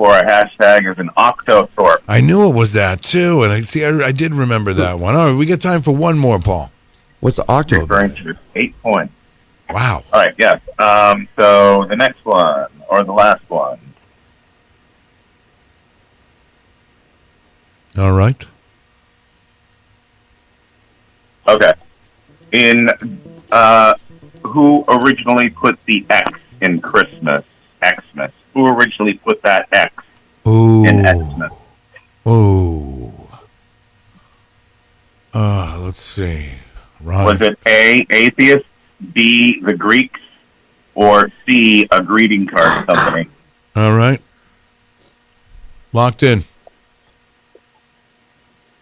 for a hashtag is an octothorpe. I knew it was that too, and I did remember that one. All right, we got time for one more, Paul. What's the octo? Referring to 8 points. Wow. All right, yes. So the next one, or the last one. All right. Okay. Who originally put the X in Christmas? Xmas. Who originally put that X in Xmas? Ooh. Let's see. Ron. Was it A, atheists, B, the Greeks, or C, a greeting card company? All right. Locked in.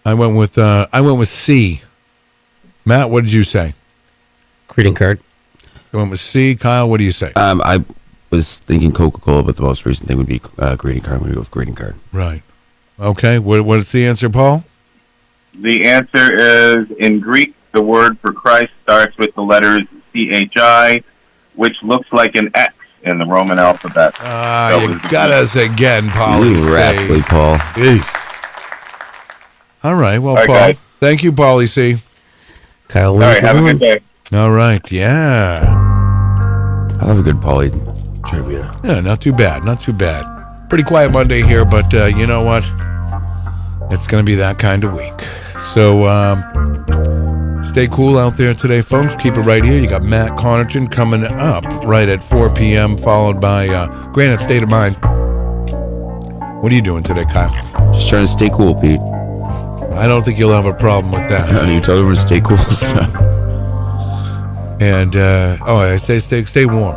I went with C. Matt, what did you say? Greeting card. I went with C. Kyle, what do you say? I was thinking Coca-Cola, but the most recent thing would be greeting card. I'm going to go with greeting card. Right. Okay. What is the answer, Paul? The answer is, in Greek, the word for Christ starts with the letters CHI, which looks like an X in the Roman alphabet. You got us again, Paul. You rascally Paul. Jeez. All right. Well, All right, Paul. guys. Thank you, Paulie C. Kyle, All right, have a good day. All right. Yeah. I love a good Paulie trivia. Yeah, not too bad. Not too bad. Pretty quiet Monday here, but you know what? It's going to be that kind of week. So stay cool out there today, folks. Keep it right here. You got Matt Connarton coming up right at 4 p.m., followed by Granite State of Mind. What are you doing today, Kyle? Just trying to stay cool, Pete. I don't think you'll have a problem with that. You told everyone to stay cool. And, I say stay warm.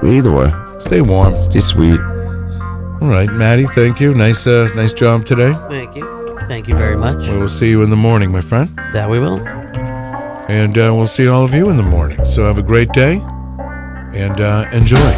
Either way. Stay warm. Stay sweet. All right, Maddie, thank you. Nice job today. Thank you. Thank you very much. We will see you in the morning, my friend. That we will. And we'll see all of you in the morning. So have a great day and enjoy.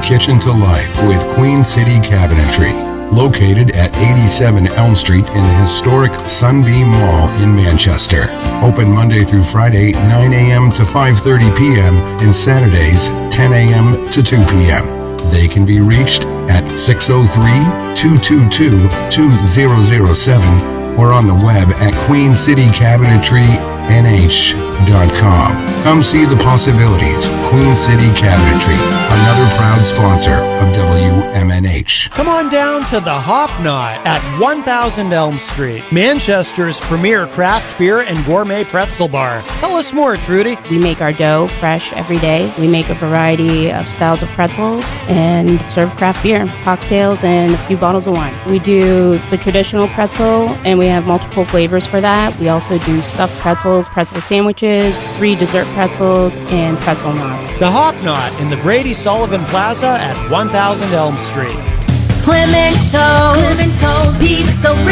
Kitchen to life with Queen City Cabinetry, located at 87 Elm Street in the historic Sunbeam Mall in Manchester. Open Monday through Friday, 9 a.m. to 5:30 p.m. and Saturdays, 10 a.m. to 2 p.m. They can be reached at 603-222-2007 or on the web at queencitycabinetrynh.com. Come see the possibilities. Queen City Cabinetry, another proud sponsor of WMNH. Come on down to the Hop Knot at 1000 Elm Street, Manchester's premier craft beer and gourmet pretzel bar. Tell us more, Trudy. We make our dough fresh every day. We make a variety of styles of pretzels and serve craft beer, cocktails, and a few bottles of wine. We do the traditional pretzel, and we have multiple flavors for that. We also do stuffed pretzels, pretzel sandwiches, 3 dessert pretzels, and pretzel knots. The Hop Knot in the Brady Sullivan Plaza at 1000 Elm Street. Clemento's Pizzeria.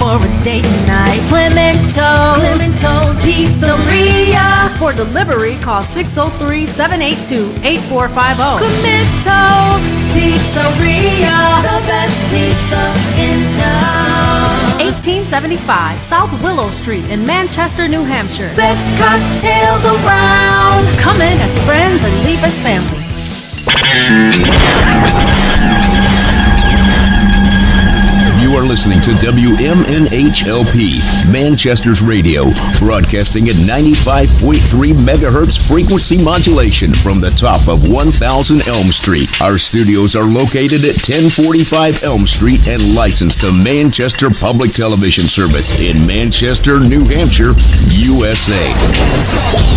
for a date night. Clemento's Pizzeria. For delivery, call 603-782-8450. Clemento's Pizzeria. The best pizza in town. 1875 South Willow Street in Manchester, New Hampshire. Best cocktails around. Come in as friends and leave as family. You are listening to WMNHLP, Manchester's radio, broadcasting at 95.3 megahertz frequency modulation from the top of 1000 Elm Street. Our studios are located at 1045 Elm Street and licensed to Manchester Public Television Service in Manchester, New Hampshire, USA.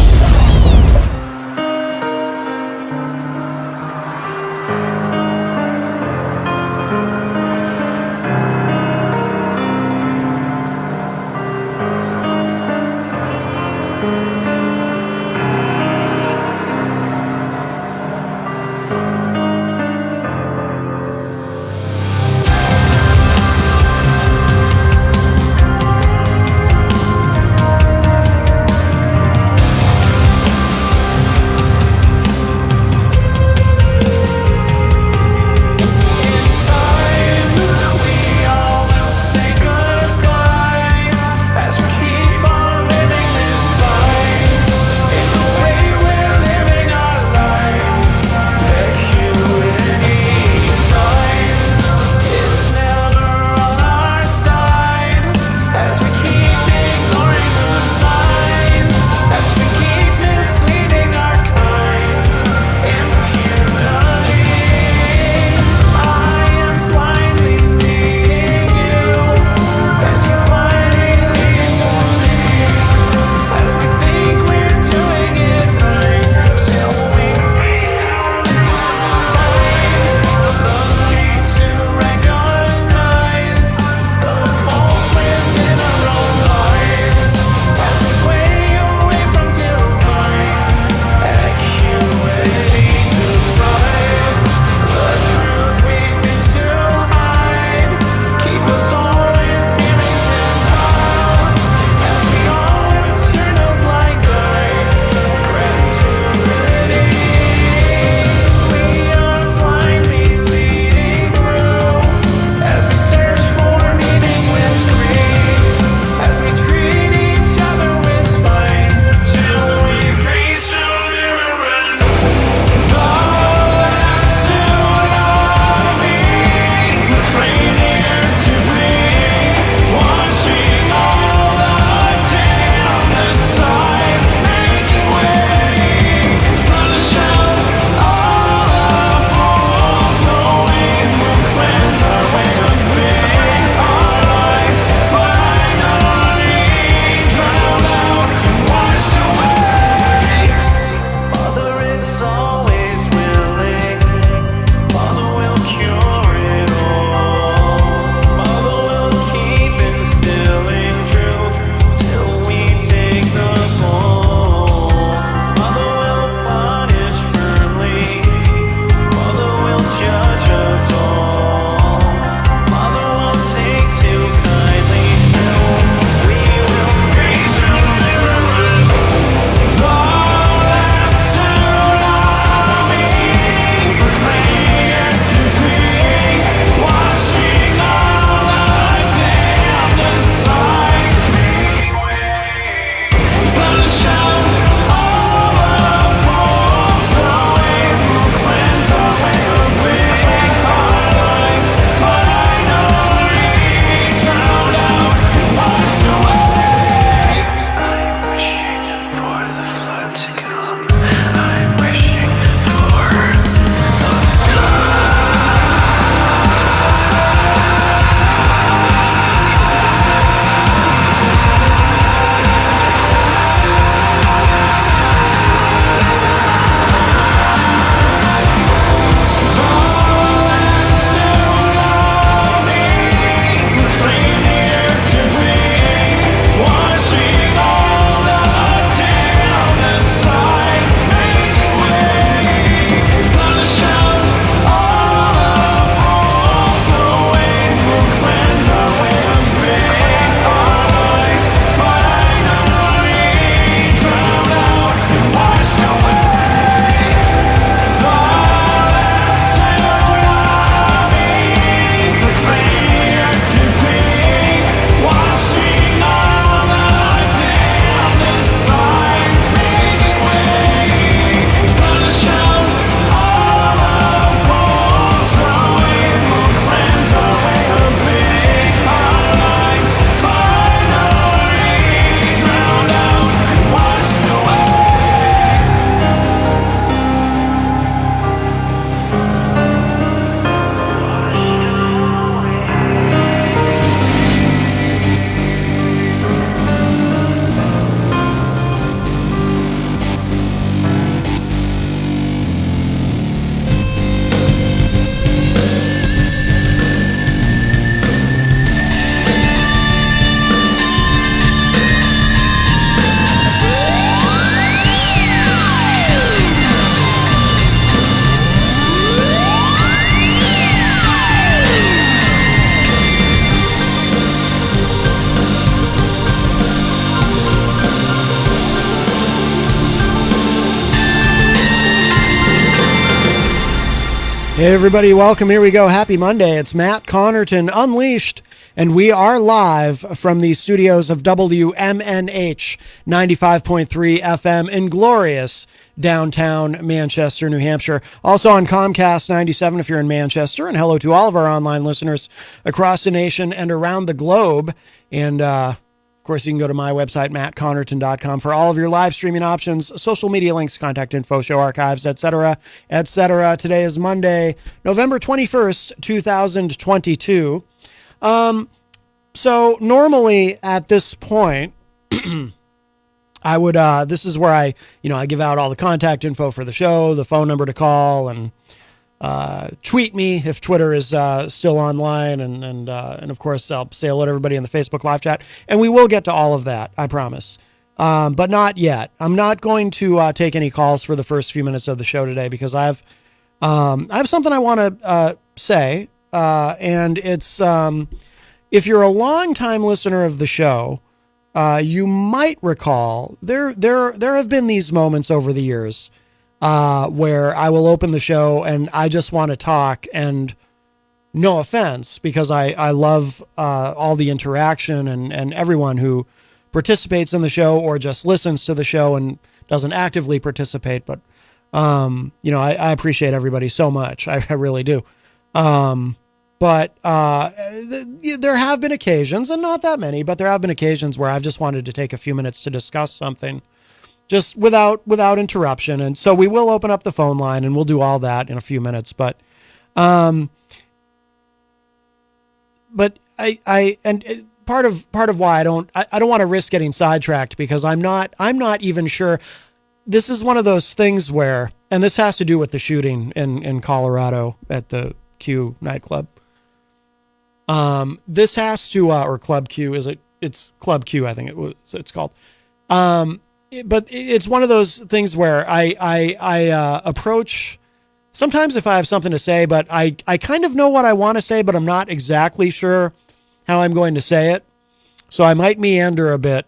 Hey everybody, welcome. Here we go. Happy Monday. It's Matt Connerton Unleashed, and we are live from the studios of WMNH 95.3 FM in glorious downtown Manchester, New Hampshire. Also on Comcast 97 if you're in Manchester, and hello to all of our online listeners across the nation and around the globe. And of course, you can go to my website, mattconnerton.com, for all of your live streaming options, social media links, contact info, show archives, etc., etc. Today is Monday, November 21st, 2022. So normally at this point, I would, this is where I give out all the contact info for the show, the phone number to call, and tweet me if Twitter is still online, and of course I'll say hello to everybody in the Facebook live chat, and we will get to all of that, I promise. But not yet. I'm not going to take any calls for the first few minutes of the show today because I have something I want to say, and it's if you're a longtime listener of the show, you might recall there have been these moments over the years where I will open the show and I just want to talk, and no offense, because I love all the interaction and everyone who participates in the show or just listens to the show and doesn't actively participate. But, I appreciate everybody so much. I really do. But there have been occasions, and not that many, but there have been occasions where I've just wanted to take a few minutes to discuss something just without interruption. And so we will open up the phone line and we'll do all that in a few minutes. But part of why I don't want to risk getting sidetracked, because I'm not even sure. This is one of those things where, and this has to do with the shooting in Colorado at the Q nightclub. This has to, or Club Q, it's Club Q, I think it's called. But it's one of those things where I approach, sometimes if I have something to say, but I kind of know what I want to say, but I'm not exactly sure how I'm going to say it. So I might meander a bit,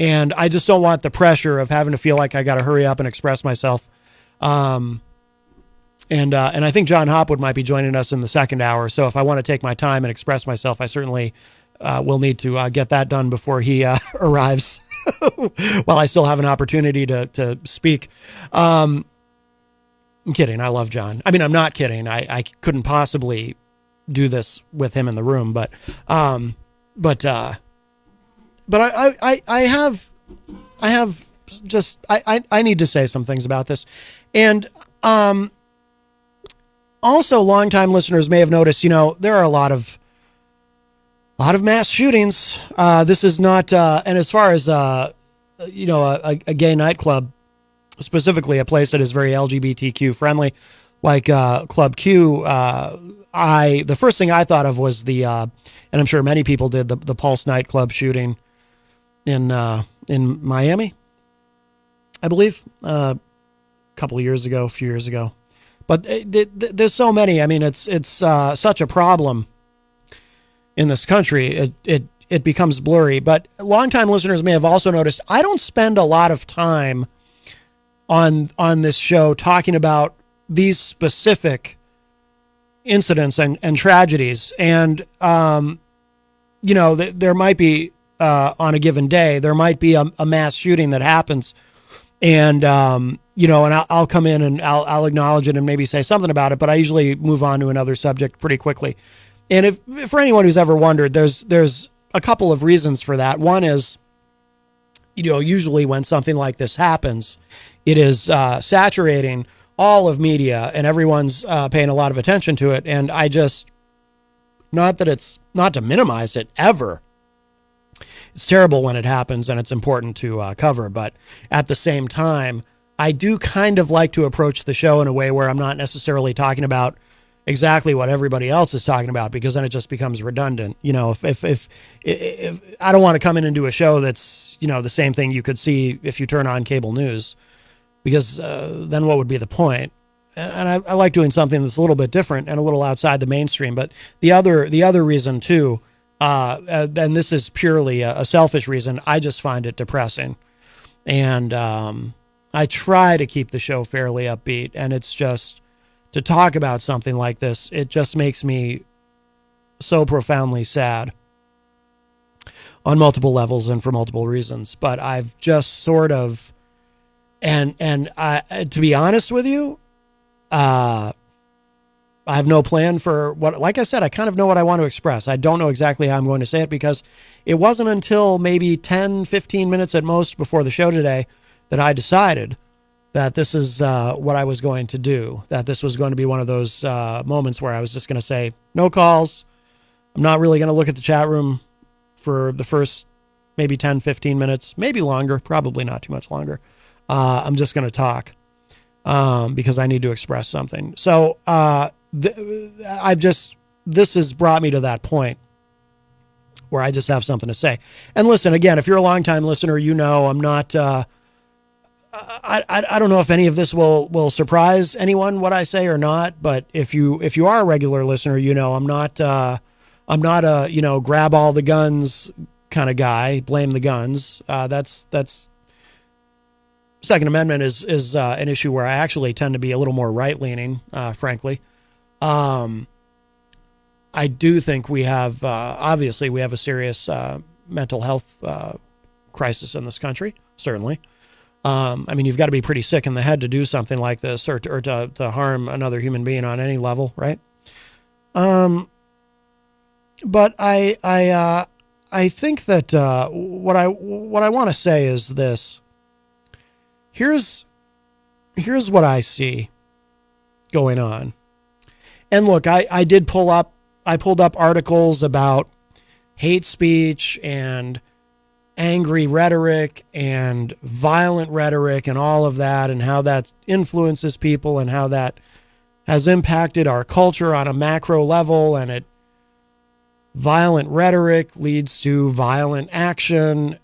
and I just don't want the pressure of having to feel like I got to hurry up and express myself. And I think John Hopwood might be joining us in the second hour. So if I want to take my time and express myself, I certainly will need to get that done before he arrives. While I still have an opportunity to speak. I'm kidding. I love John. I mean, I'm not kidding. I couldn't possibly do this with him in the room, but I need to say some things about this. And also, longtime listeners may have noticed, there are a lot of mass shootings. This is not, and as far as, a gay nightclub, specifically a place that is very LGBTQ friendly, like Club Q, the first thing I thought of was and I'm sure many people did, the Pulse nightclub shooting in Miami, I believe, a few years ago. But there's so many. I mean, it's such a problem in this country, it becomes blurry. But longtime listeners may have also noticed I don't spend a lot of time on this show talking about these specific incidents and tragedies. And, there might be, on a given day, there might be a mass shooting that happens. And, and I'll come in and I'll acknowledge it and maybe say something about it, but I usually move on to another subject pretty quickly. And if for anyone who's ever wondered, there's a couple of reasons for that. One is, usually when something like this happens, it is saturating all of media and everyone's paying a lot of attention to it. And I just, not to minimize it ever. It's terrible when it happens and it's important to cover. But at the same time, I do kind of like to approach the show in a way where I'm not necessarily talking about exactly what everybody else is talking about, because then it just becomes redundant. If I don't want to come in and do a show that's, the same thing you could see if you turn on cable news, because then what would be the point? And I like doing something that's a little bit different and a little outside the mainstream. But the other reason too, and this is purely a selfish reason, I just find it depressing. And I try to keep the show fairly upbeat, and it's just to talk about something like this. It just makes me so profoundly sad on multiple levels and for multiple reasons. But I've just sort of, and to be honest with you, I have no plan for what, like I said, I kind of know what I want to express. I don't know exactly how I'm going to say it because it wasn't until maybe 10, 15 minutes at most before the show today that I decided that this is what I was going to do, that this was going to be one of those moments where I was just going to say, no calls. I'm not really going to look at the chat room for the first maybe 10, 15 minutes, maybe longer, probably not too much longer. I'm just going to talk because I need to express something. So this has brought me to that point where I just have something to say. And listen, again, if you're a longtime listener, you know I'm not, I don't know if any of this will surprise anyone, what I say or not, but if you are a regular listener, you know I'm not a, grab all the guns kind of guy, blame the guns. That's Second Amendment is an issue where I actually tend to be a little more right-leaning, frankly. I do think we have, obviously we have a serious mental health crisis in this country, certainly. I mean, you've got to be pretty sick in the head to do something like this or to harm another human being on any level, right? But I think that what I want to say is this. Here's what I see going on. And look, I pulled up articles about hate speech and angry rhetoric and violent rhetoric and all of that, and how that influences people and how that has impacted our culture on a macro level. And violent rhetoric leads to violent action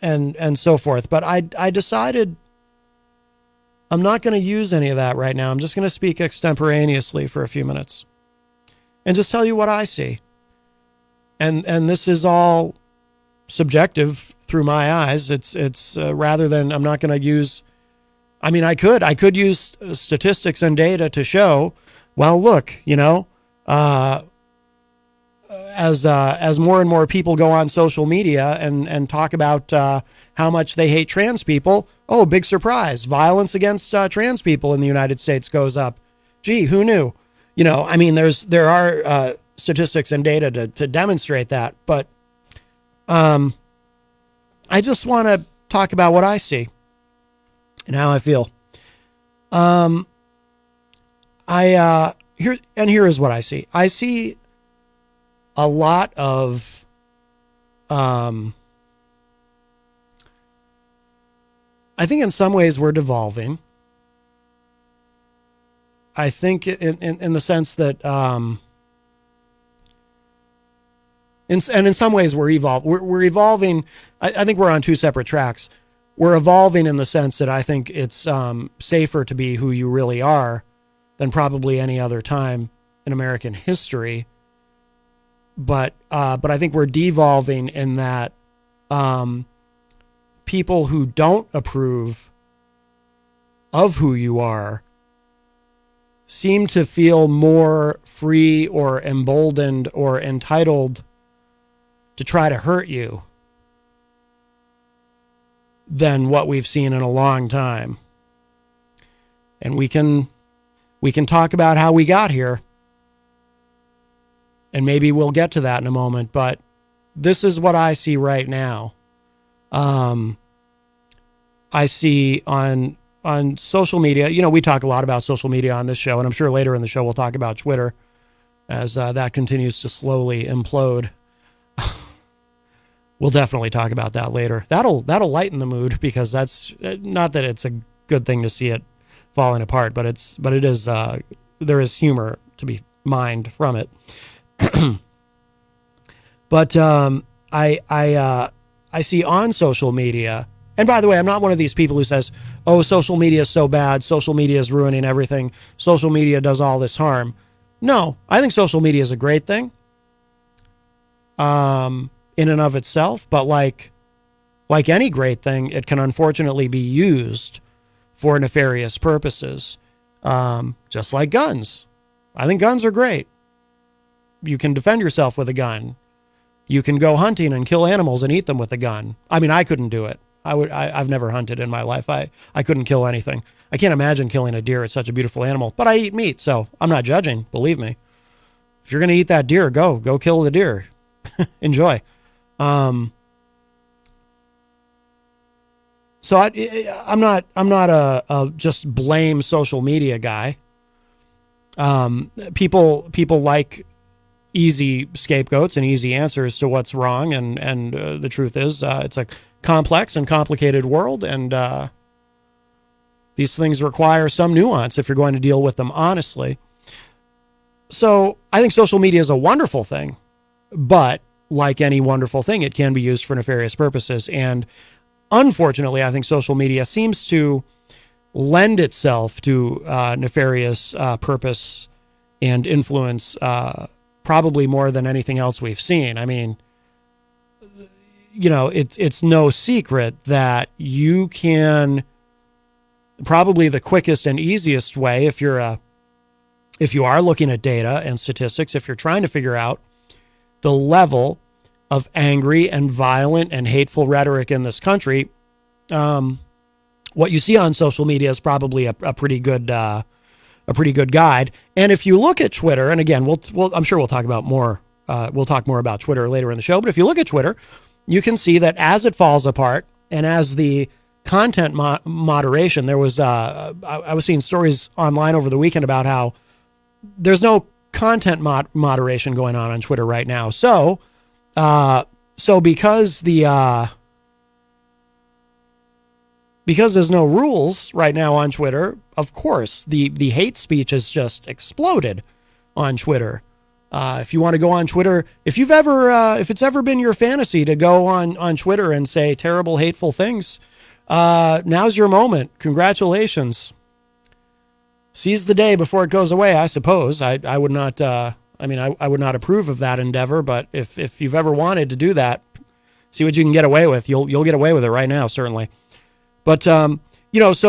and so forth. But I decided I'm not going to use any of that right now. I'm just going to speak extemporaneously for a few minutes and just tell you what I see. And this is all subjective through my eyes. It's rather than, I'm not going to use, I mean, I could use statistics and data to show, well, look, as more and more people go on social media and talk about how much they hate trans people, oh, big surprise, violence against trans people in the United States goes up. Gee, who knew? I mean, there are statistics and data to demonstrate that, but I just want to talk about what I see and how I feel. Here is what I see. I see a lot of I think in some ways we're devolving. I think in the sense that in some ways we're evolving. I think we're on two separate tracks. We're evolving in the sense that I think it's safer to be who you really are than probably any other time in American history. But I think we're devolving in that people who don't approve of who you are seem to feel more free or emboldened or entitled to try to hurt you than what we've seen in a long time. And we can talk about how we got here. And maybe we'll get to that in a moment, but this is what I see right now. I see on social media, we talk a lot about social media on this show, and I'm sure later in the show we'll talk about Twitter as that continues to slowly implode. We'll definitely talk about that later. That'll lighten the mood, because that's not that it's a good thing to see it falling apart, but it is there is humor to be mined from it. But I see on social media, and by the way, I'm not one of these people who says, oh, social media is so bad, social media is ruining everything, social media does all this harm. No, I think social media is a great thing in and of itself, but like any great thing, it can unfortunately be used for nefarious purposes. just like guns. I think guns are great. You can defend yourself with a gun. You can go hunting and kill animals and eat them with a gun. I mean, I couldn't do it. I've never hunted in my life. I couldn't kill anything. I can't imagine killing a deer. It's such a beautiful animal, but I eat meat, so I'm not judging. Believe me. If you're going to eat that deer, go kill the deer. Enjoy. So I'm not a just blame social media guy. People like easy scapegoats and easy answers to what's wrong. And the truth is, it's a complex and complicated world. And, these things require some nuance if you're going to deal with them honestly. So I think social media is a wonderful thing, but like any wonderful thing, it can be used for nefarious purposes. And unfortunately, I think social media seems to lend itself to nefarious purpose and influence, probably more than anything else we've seen. I mean, you know, it's no secret that you can probably the quickest and easiest way if you are looking at data and statistics, if you're trying to figure out the level of angry and violent and hateful rhetoric in this country, what you see on social media is probably a pretty good guide. And if you look at Twitter, and again, I'm sure we'll talk about more. We'll talk more about Twitter later in the show. But if you look at Twitter, you can see that as it falls apart and as the content moderation, there was I was seeing stories online over the weekend about how there's no content moderation going on Twitter right now. So because there's no rules right now on Twitter, of course, the hate speech has just exploded on Twitter. If you want to go on Twitter, if it's ever been your fantasy to go on Twitter and say terrible, hateful things, now's your moment. Congratulations. Seize the day before it goes away, I suppose. I would not, I would not approve of that endeavor, but if you've ever wanted to do that, see what you can get away with. You'll get away with it right now, certainly. But, so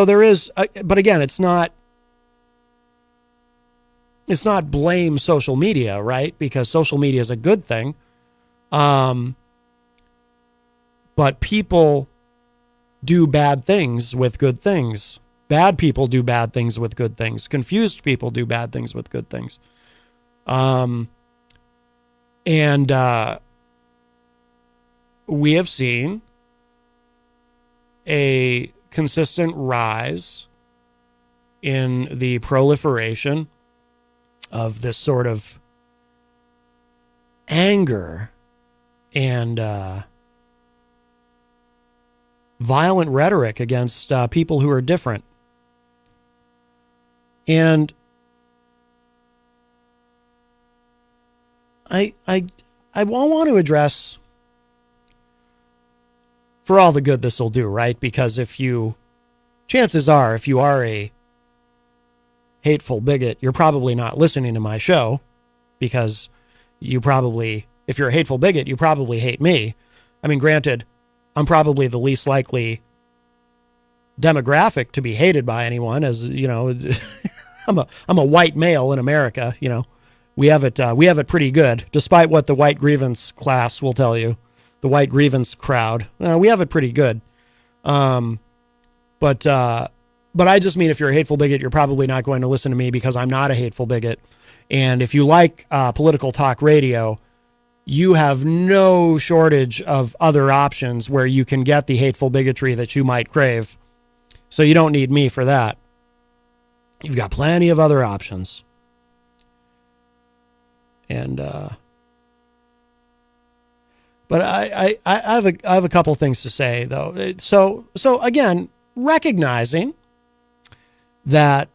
there is, but again, it's not blame social media, right? Because social media is a good thing. But people do bad things with good things. Bad people do bad things with good things. Confused people do bad things with good things. We have seen a consistent rise in the proliferation of this sort of anger and violent rhetoric against people who are different. And I want to address, for all the good this will do, right? Because chances are, if you are a hateful bigot, you're probably not listening to my show, because if you're a hateful bigot, you probably hate me. I mean, granted, I'm probably the least likely demographic to be hated by anyone, as you know. I'm a white male in America. We have it pretty good, despite what the white grievance class will tell you. The white grievance crowd, we have it pretty good. But I just mean, if you're a hateful bigot, you're probably not going to listen to me, because I'm not a hateful bigot. And if you like political talk radio, you have no shortage of other options where you can get the hateful bigotry that you might crave. So you don't need me for that. You've got plenty of other options. And but I have a couple things to say, though. So again, recognizing that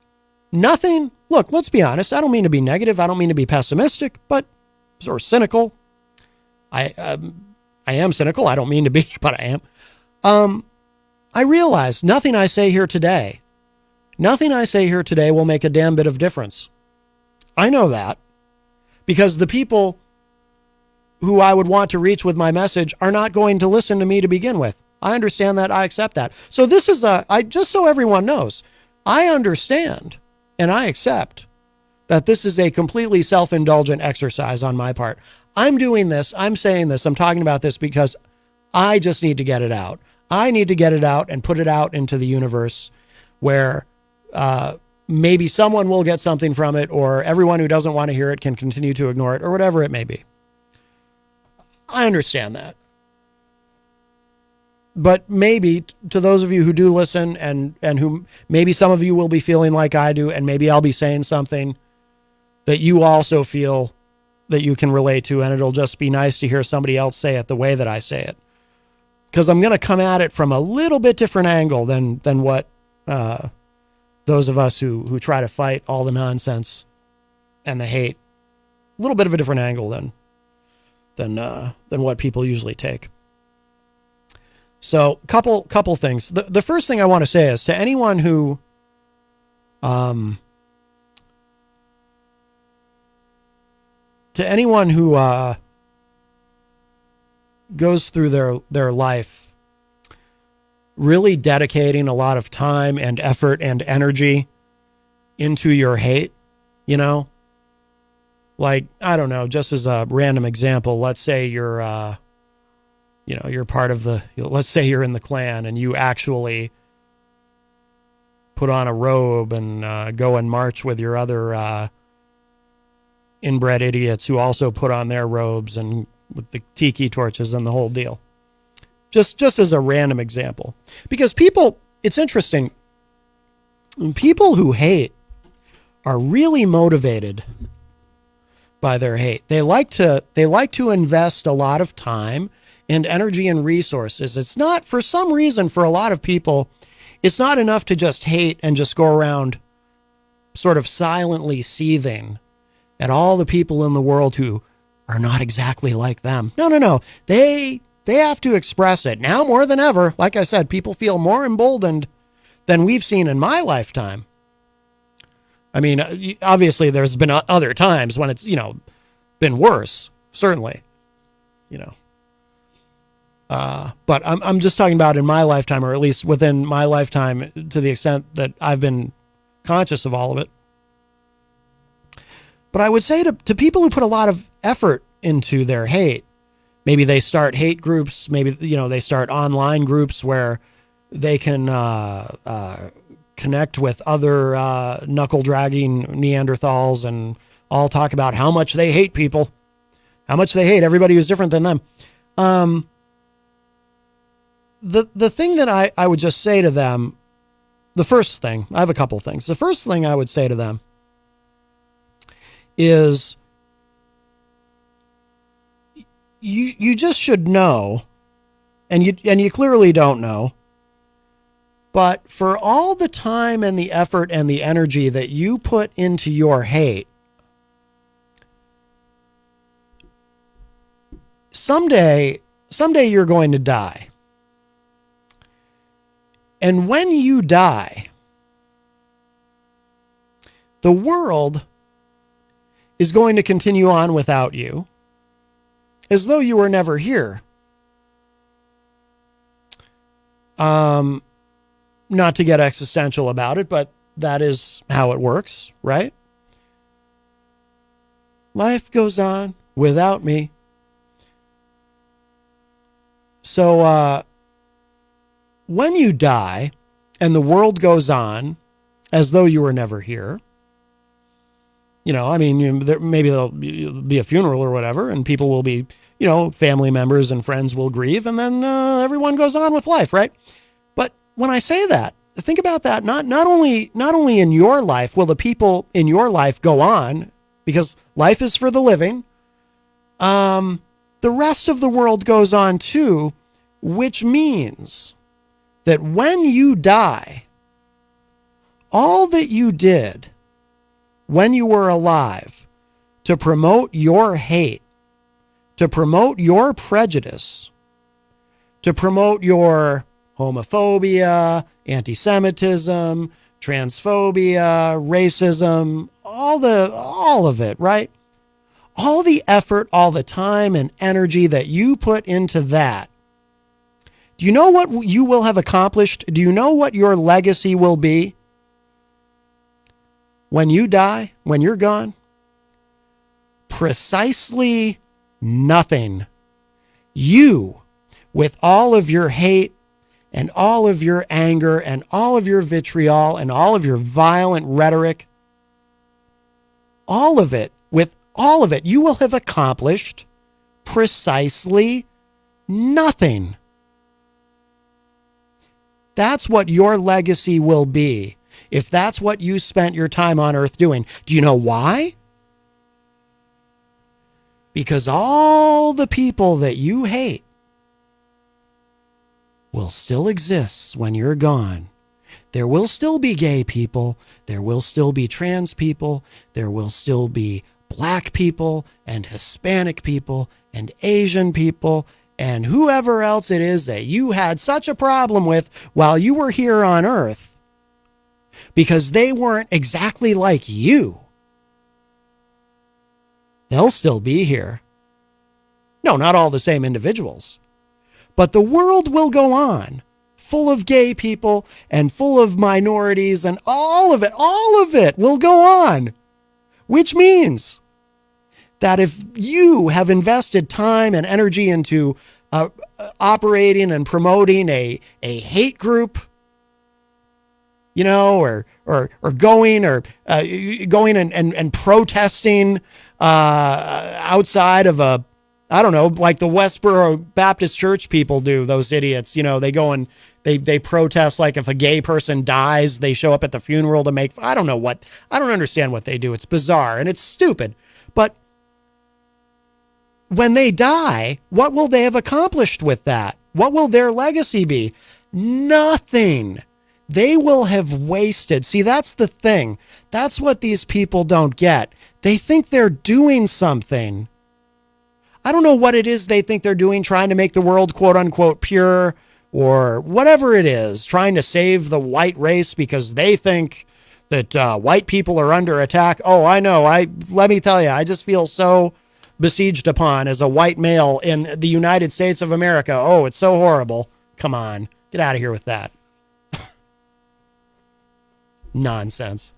nothing. Look, let's be honest. I don't mean to be negative. I don't mean to be pessimistic, or cynical. I am cynical. I don't mean to be, but I am. I realize nothing I say here today will make a damn bit of difference. I know that, because the people who I would want to reach with my message are not going to listen to me to begin with. I understand that. I accept that. So this is just so everyone knows, I understand And I accept that this is a completely self-indulgent exercise on my part. I'm doing this, I'm saying this, I'm talking about this because I just need to get it out. I need to get it out and put it out into the universe where maybe someone will get something from it, or everyone who doesn't want to hear it can continue to ignore it, or whatever it may be. I understand that. But maybe to those of you who do listen and who maybe some of you will be feeling like I do, and maybe I'll be saying something that you also feel that you can relate to, and it'll just be nice to hear somebody else say it the way that I say it. Because I'm going to come at it from a little bit different angle than what those of us who try to fight all the nonsense and the hate. A little bit of a different angle than what people usually take. So, couple things. The first thing I want to say is to anyone who goes through their life really dedicating a lot of time and effort and energy into your hate, you know, like, I don't know, just as a random example, let's say you're part of let's say you're in the Klan and you actually put on a robe and go and march with your other inbred idiots who also put on their robes and with the tiki torches and the whole deal. Just as a random example. Because it's interesting, people who hate are really motivated by their hate. They like to invest a lot of time and energy and resources. It's not, for some reason, for a lot of people, it's not enough to just hate and just go around sort of silently seething at all the people in the world who are not exactly like them. No. They have to express it. Now more than ever, like I said, people feel more emboldened than we've seen in my lifetime. I mean, obviously there's been other times when it's, been worse, certainly, but I'm just talking about in my lifetime, or at least within my lifetime, to the extent that I've been conscious of all of it. But I would say to people who put a lot of effort into their hate, maybe they start hate groups, maybe, they start online groups where they can connect with other knuckle-dragging Neanderthals and all talk about how much they hate people, how much they hate everybody who's different than them. The thing that I would just say to them, the first thing, I have a couple things. The first thing I would say to them is you just should know, and you clearly don't know, but for all the time and the effort and the energy that you put into your hate, someday you're going to die. And when you die, the world is going to continue on without you, as though you were never here. Not to get existential about it, but that is how it works, right? Life goes on without me. So, when you die and the world goes on as though you were never here, maybe there'll be a funeral or whatever, and people will be, family members and friends will grieve, and then everyone goes on with life, right? But when I say that, think about that. Not only in your life will the people in your life go on, because life is for the living. The rest of the world goes on too, which means that when you die, all that you did when you were alive to promote your hate, to promote your prejudice, to promote your homophobia, anti-Semitism, transphobia, racism, all of it, right? All the effort, all the time and energy that you put into that. Do you know what you will have accomplished? Do you know what your legacy will be? when you die, when you're gone, precisely nothing. You, with all of your hate and all of your anger and all of your vitriol and all of your violent rhetoric, all of it, with all of it, you will have accomplished precisely nothing. That's what your legacy will be if that's what you spent your time on earth doing. Do you know why? Because all the people that you hate will still exist when you're gone. There will still be gay people. There will still be trans people. There will still be black people and Hispanic people and Asian people and whoever else it is that you had such a problem with while you were here on earth because they weren't exactly like you. They'll still be here. No, not all the same individuals. But the world will go on, full of gay people and full of minorities, and all of it will go on. Which means that if you have invested time and energy into operating and promoting a hate group, you know, or going and protesting outside of a, I don't know, like the Westboro Baptist Church people do, those idiots, you know, they go and they protest, like if a gay person dies, they show up at the funeral to make, I don't understand what they do. It's bizarre and it's stupid. But when they die, what will they have accomplished with that? What will their legacy be? Nothing. They will have wasted. See, that's the thing. That's what these people don't get. They think they're doing something. I don't know what it is they think they're doing, trying to make the world quote unquote pure or whatever it is, trying to save the white race because they think that white people are under attack. Oh, I know. Let me tell you, I just feel so besieged upon as a white male in the United States of America. Oh, it's so horrible. Come on, get out of here with that. Nonsense.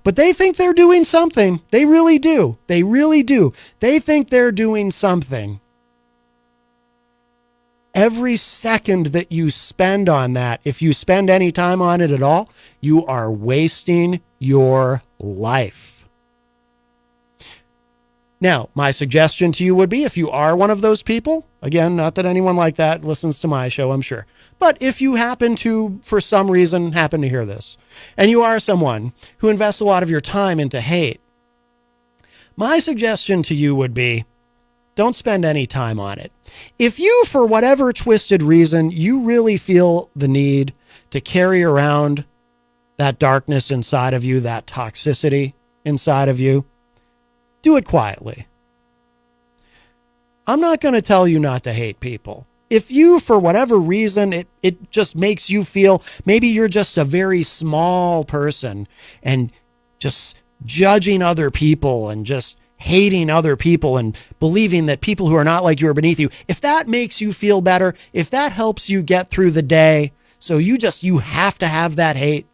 But they think they're doing something. They really do. They really do. They think they're doing something. Every second that you spend on that, if you spend any time on it at all, you are wasting your life. Now, my suggestion to you would be, if you are one of those people, again, not that anyone like that listens to my show, I'm sure, but if you happen to, for some reason, happen to hear this, and you are someone who invests a lot of your time into hate, my suggestion to you would be, don't spend any time on it. If you, for whatever twisted reason, you really feel the need to carry around that darkness inside of you, that toxicity inside of you, do it quietly. I'm not going to tell you not to hate people. If you, for whatever reason, it just makes you feel, maybe you're just a very small person and just judging other people and just hating other people and believing that people who are not like you are beneath you. If that makes you feel better, if that helps you get through the day, so you have to have that hate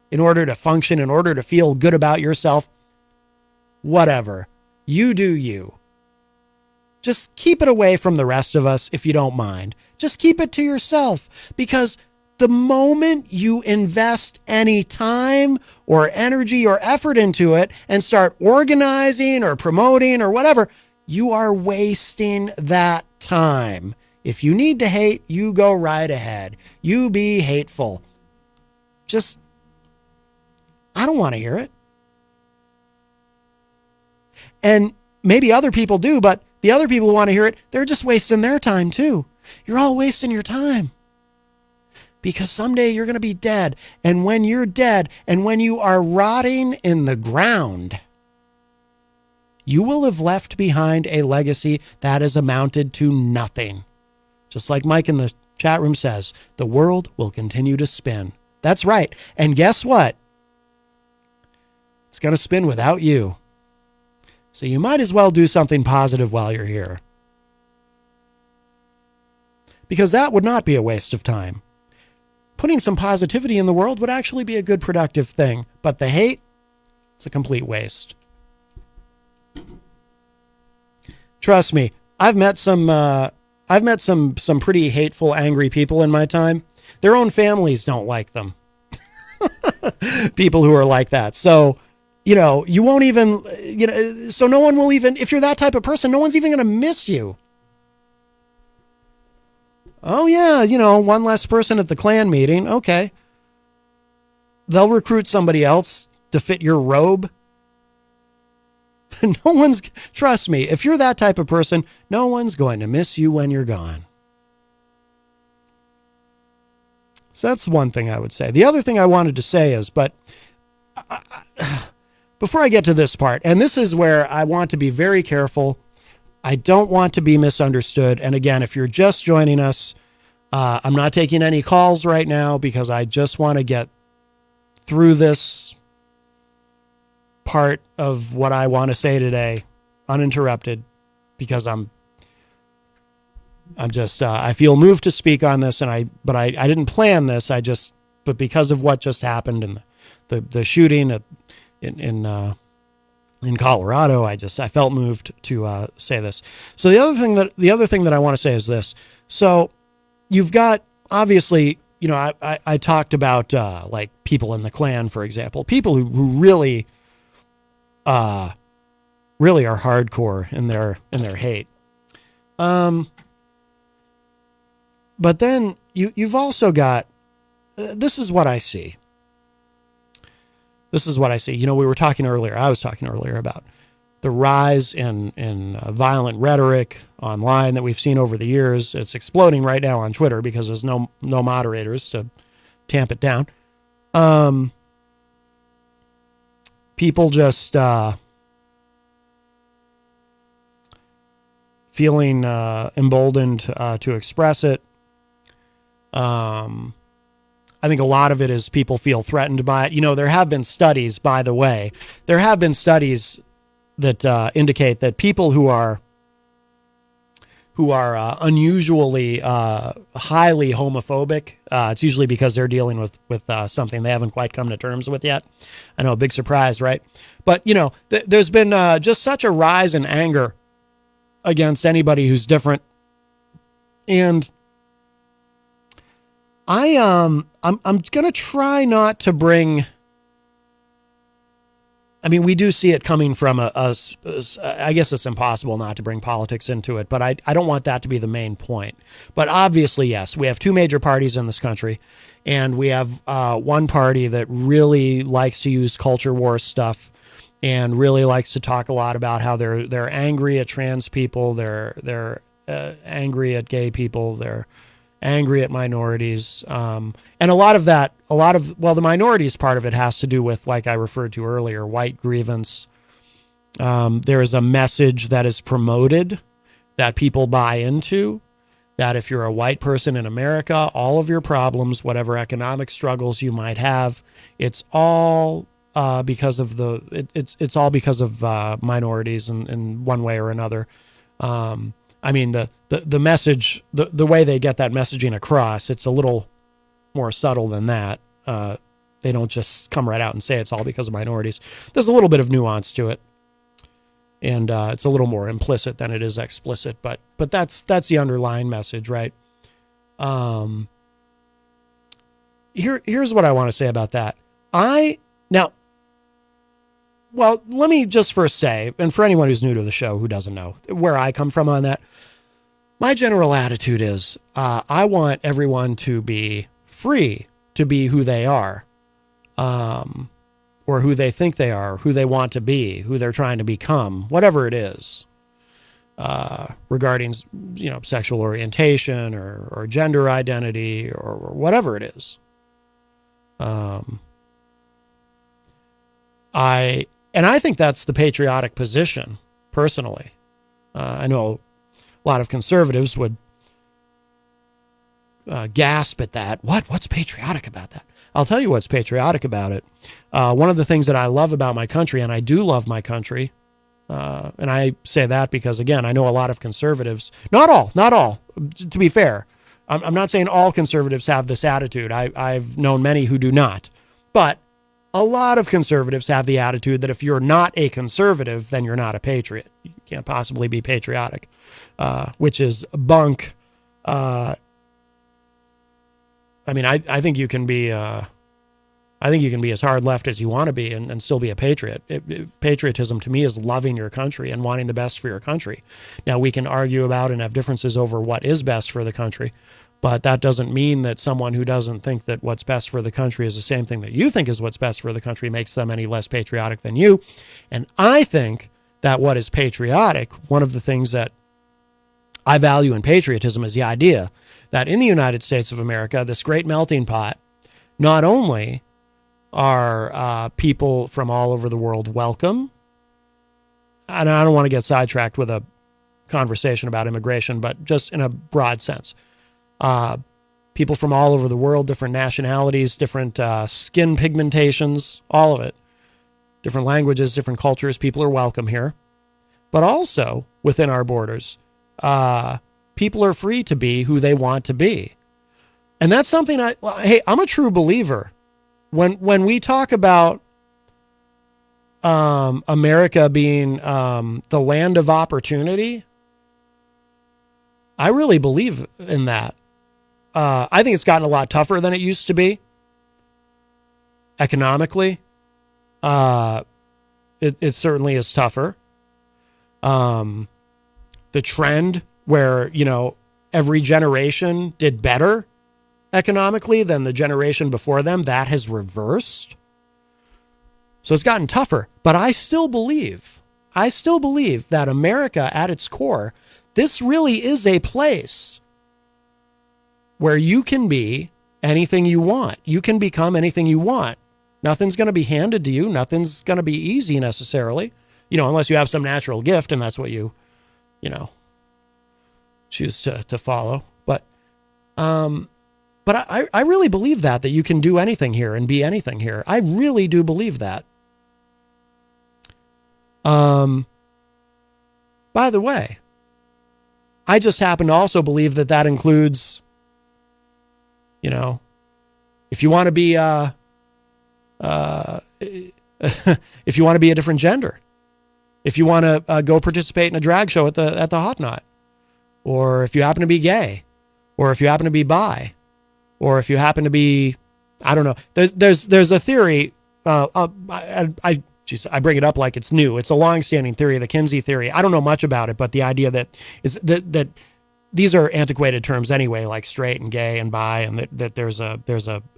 in order to function, in order to feel good about yourself, whatever. You do you. Just keep it away from the rest of us if you don't mind. Just keep it to yourself, because the moment you invest any time or energy or effort into it and start organizing or promoting or whatever, you are wasting that time. If you need to hate, you go right ahead. You be hateful. Just, I don't want to hear it. And maybe other people do, but the other people who want to hear it, they're just wasting their time too. You're all wasting your time. Because someday you're going to be dead. And when you're dead, and when you are rotting in the ground, you will have left behind a legacy that has amounted to nothing. Just like Mike in the chat room says, the world will continue to spin. That's right. And guess what? It's going to spin without you. So you might as well do something positive while you're here. Because that would not be a waste of time. putting some positivity in the world would actually be a good productive thing. But the hate, it's a complete waste. Trust me, I've met some pretty hateful, angry people in my time. Their own families don't like them. People who are like that. So, you won't even, so no one will even, if you're that type of person, no one's even going to miss you. Oh yeah, one less person at the Klan meeting. Okay. They'll recruit somebody else to fit your robe. Trust me, if you're that type of person, no one's going to miss you when you're gone. So that's one thing I would say. The other thing I wanted to say is, before I get to this part, and this is where I want to be very careful. I don't want to be misunderstood. And again, if you're just joining us, I'm not taking any calls right now because I just want to get through this part of what I want to say today uninterrupted, because I feel moved to speak on this, but I didn't plan this. But because of what just happened and the shooting in Colorado, I felt moved to say this. So the other thing that I want to say is this. So you've got, obviously, I talked about like people in the Klan, for example, people who really are hardcore in their hate. But then you've also got, this is what I see. We were talking earlier, I was talking earlier about the rise in violent rhetoric online that we've seen over the years. It's exploding right now on Twitter because there's no moderators to tamp it down. People just feeling emboldened to express it. I think a lot of it is people feel threatened by it. There have been studies, by the way, that indicate that people who are unusually highly homophobic, it's usually because they're dealing with something they haven't quite come to terms with yet. I know, big surprise, right? But there's been just such a rise in anger against anybody who's different, and I'm gonna try not to bring. I mean, we do see it coming from us. I guess it's impossible not to bring politics into it, but I don't want that to be the main point. But obviously, yes, we have two major parties in this country, and we have one party that really likes to use culture war stuff and really likes to talk a lot about how they're angry at trans people, they're angry at gay people, they're angry at minorities. And the minorities part of it has to do with, like I referred to earlier, white grievance. There is a message that is promoted that people buy into, that if you're a white person in America, all of your problems, whatever economic struggles you might have, it's all because of it's all because of minorities in one way or another. I mean, the message, the way they get that messaging across, it's a little more subtle than that. They don't just come right out and say it's all because of minorities. There's a little bit of nuance to it, and it's a little more implicit than it is explicit. But that's the underlying message, right? Here's what I want to say about that. Well, let me just first say, and for anyone who's new to the show who doesn't know where I come from on that, my general attitude is I want everyone to be free to be who they are, or who they think they are, who they want to be, who they're trying to become, whatever it is, regarding sexual orientation or gender identity or whatever it is. I think that's the patriotic position, personally. I know a lot of conservatives would gasp at that. What's patriotic about that? I'll tell you what's patriotic about it. One of the things that I love about my country, and I do love my country, and I say that because, again, I know a lot of conservatives, not all, to be fair, I'm not saying all conservatives have this attitude. I've known many who do not. But a lot of conservatives have the attitude that if you're not a conservative, then you're not a patriot. You can't possibly be patriotic, which is bunk. I mean, I think you can be... I think you can be as hard left as you want to be and still be a patriot. Patriotism to me is loving your country and wanting the best for your country. Now, we can argue about and have differences over what is best for the country, but that doesn't mean that someone who doesn't think that what's best for the country is the same thing that you think is what's best for the country makes them any less patriotic than you. And I think that what is patriotic, one of the things that I value in patriotism is the idea that in the United States of America, this great melting pot, not only are people from all over the world welcome, and I don't want to get sidetracked with a conversation about immigration, but just in a broad sense, people from all over the world, different nationalities, different skin pigmentations, all of it, different languages, different cultures, people are welcome here. But also within our borders, people are free to be who they want to be. And that's something I'm a true believer. When we talk about America being the land of opportunity, I really believe in that. I think it's gotten a lot tougher than it used to be economically. It certainly is tougher. The trend where, every generation did better economically than the generation before them, that has reversed. So it's gotten tougher, but I still believe that America at its core, this really is a place where you can be anything you want. You can become anything you want. Nothing's going to be handed to you. Nothing's going to be easy necessarily, unless you have some natural gift and that's what you choose to follow. But I really believe that you can do anything here and be anything here. I really do believe that. By the way, I just happen to also believe that includes, if you want to be, if you want to be a different gender, if you want to go participate in a drag show at the Hot Knot, or if you happen to be gay, or if you happen to be bi, or if you happen to be, I don't know. There's a theory. I bring it up like it's new. It's a long-standing theory, the Kinsey theory. I don't know much about it, but the idea that these are antiquated terms anyway, like straight and gay and bi, and that there's a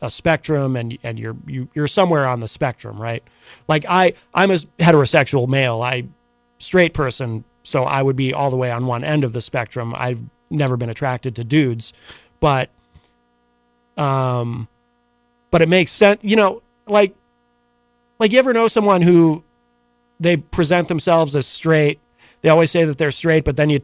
spectrum, and you're somewhere on the spectrum, right? Like I'm a heterosexual male, straight person, so I would be all the way on one end of the spectrum. I've never been attracted to dudes, but it makes sense, like you ever know someone who they present themselves as straight. They always say that they're straight, but then you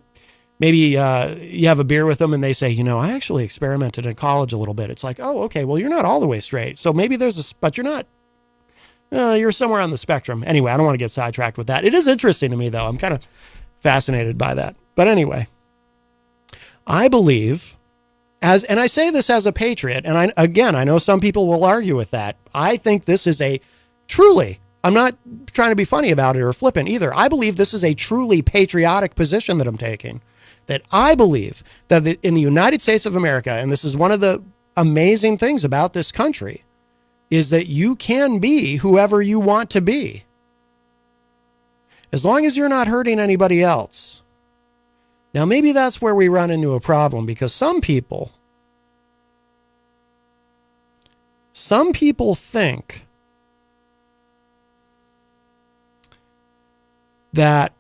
have a beer with them and they say, I actually experimented in college a little bit. It's like, oh, okay, well, you're not all the way straight. So maybe but you're not, you're somewhere on the spectrum. Anyway, I don't want to get sidetracked with that. It is interesting to me though. I'm kind of fascinated by that. But anyway, I believe and I say this as a patriot, and I know some people will argue with that. I think this is I'm not trying to be funny about it or flippant either. I believe this is a truly patriotic position that I'm taking. That I believe that in the United States of America, and this is one of the amazing things about this country, is that you can be whoever you want to be. As long as you're not hurting anybody else. Now, maybe that's where we run into a problem, because some people think that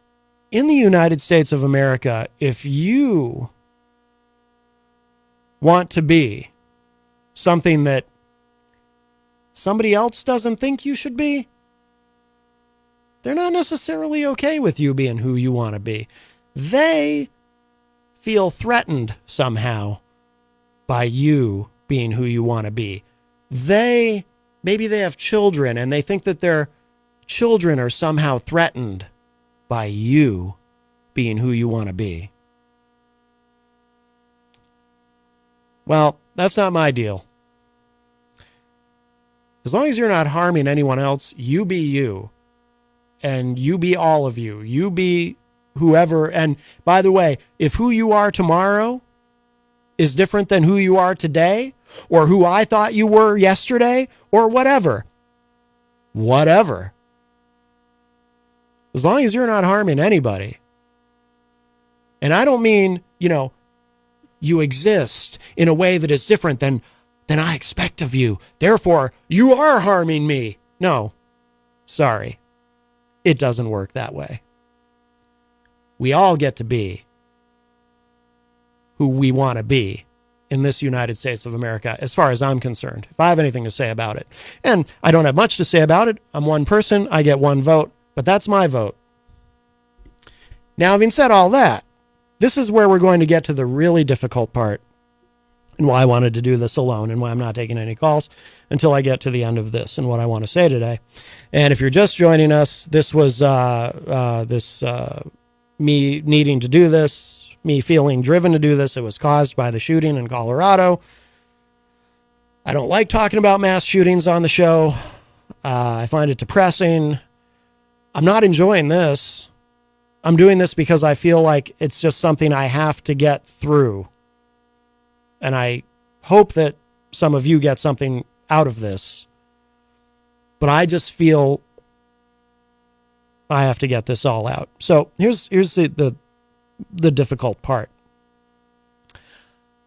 in the United States of America, if you want to be something that somebody else doesn't think you should be, they're not necessarily okay with you being who you want to be. They feel threatened somehow by you being who you want to be. Maybe they have children and they think that their children are somehow threatened by you being who you want to be. Well, that's not my deal. As long as you're not harming anyone else, you be you. And you be all of you. You be whoever. And by the way, if who you are tomorrow is different than who you are today, or who I thought you were yesterday, or whatever. As long as you're not harming anybody. And I don't mean, you exist in a way that is different than I expect of you. Therefore, you are harming me. No, sorry. It doesn't work that way. We all get to be who we want to be in this United States of America, as far as I'm concerned, if I have anything to say about it. And I don't have much to say about it. I'm one person. I get one vote, but that's my vote. Now, having said all that, this is where we're going to get to the really difficult part and why I wanted to do this alone and why I'm not taking any calls until I get to the end of this and what I want to say today. And if you're just joining us, this was me needing to do this, me feeling driven to do this. It was caused by the shooting in Colorado. I don't like talking about mass shootings on the show. I find it depressing. I'm not enjoying this. I'm doing this because I feel like it's just something I have to get through. And I hope that some of you get something out of this. But I just feel I have to get this all out. So here's the difficult part.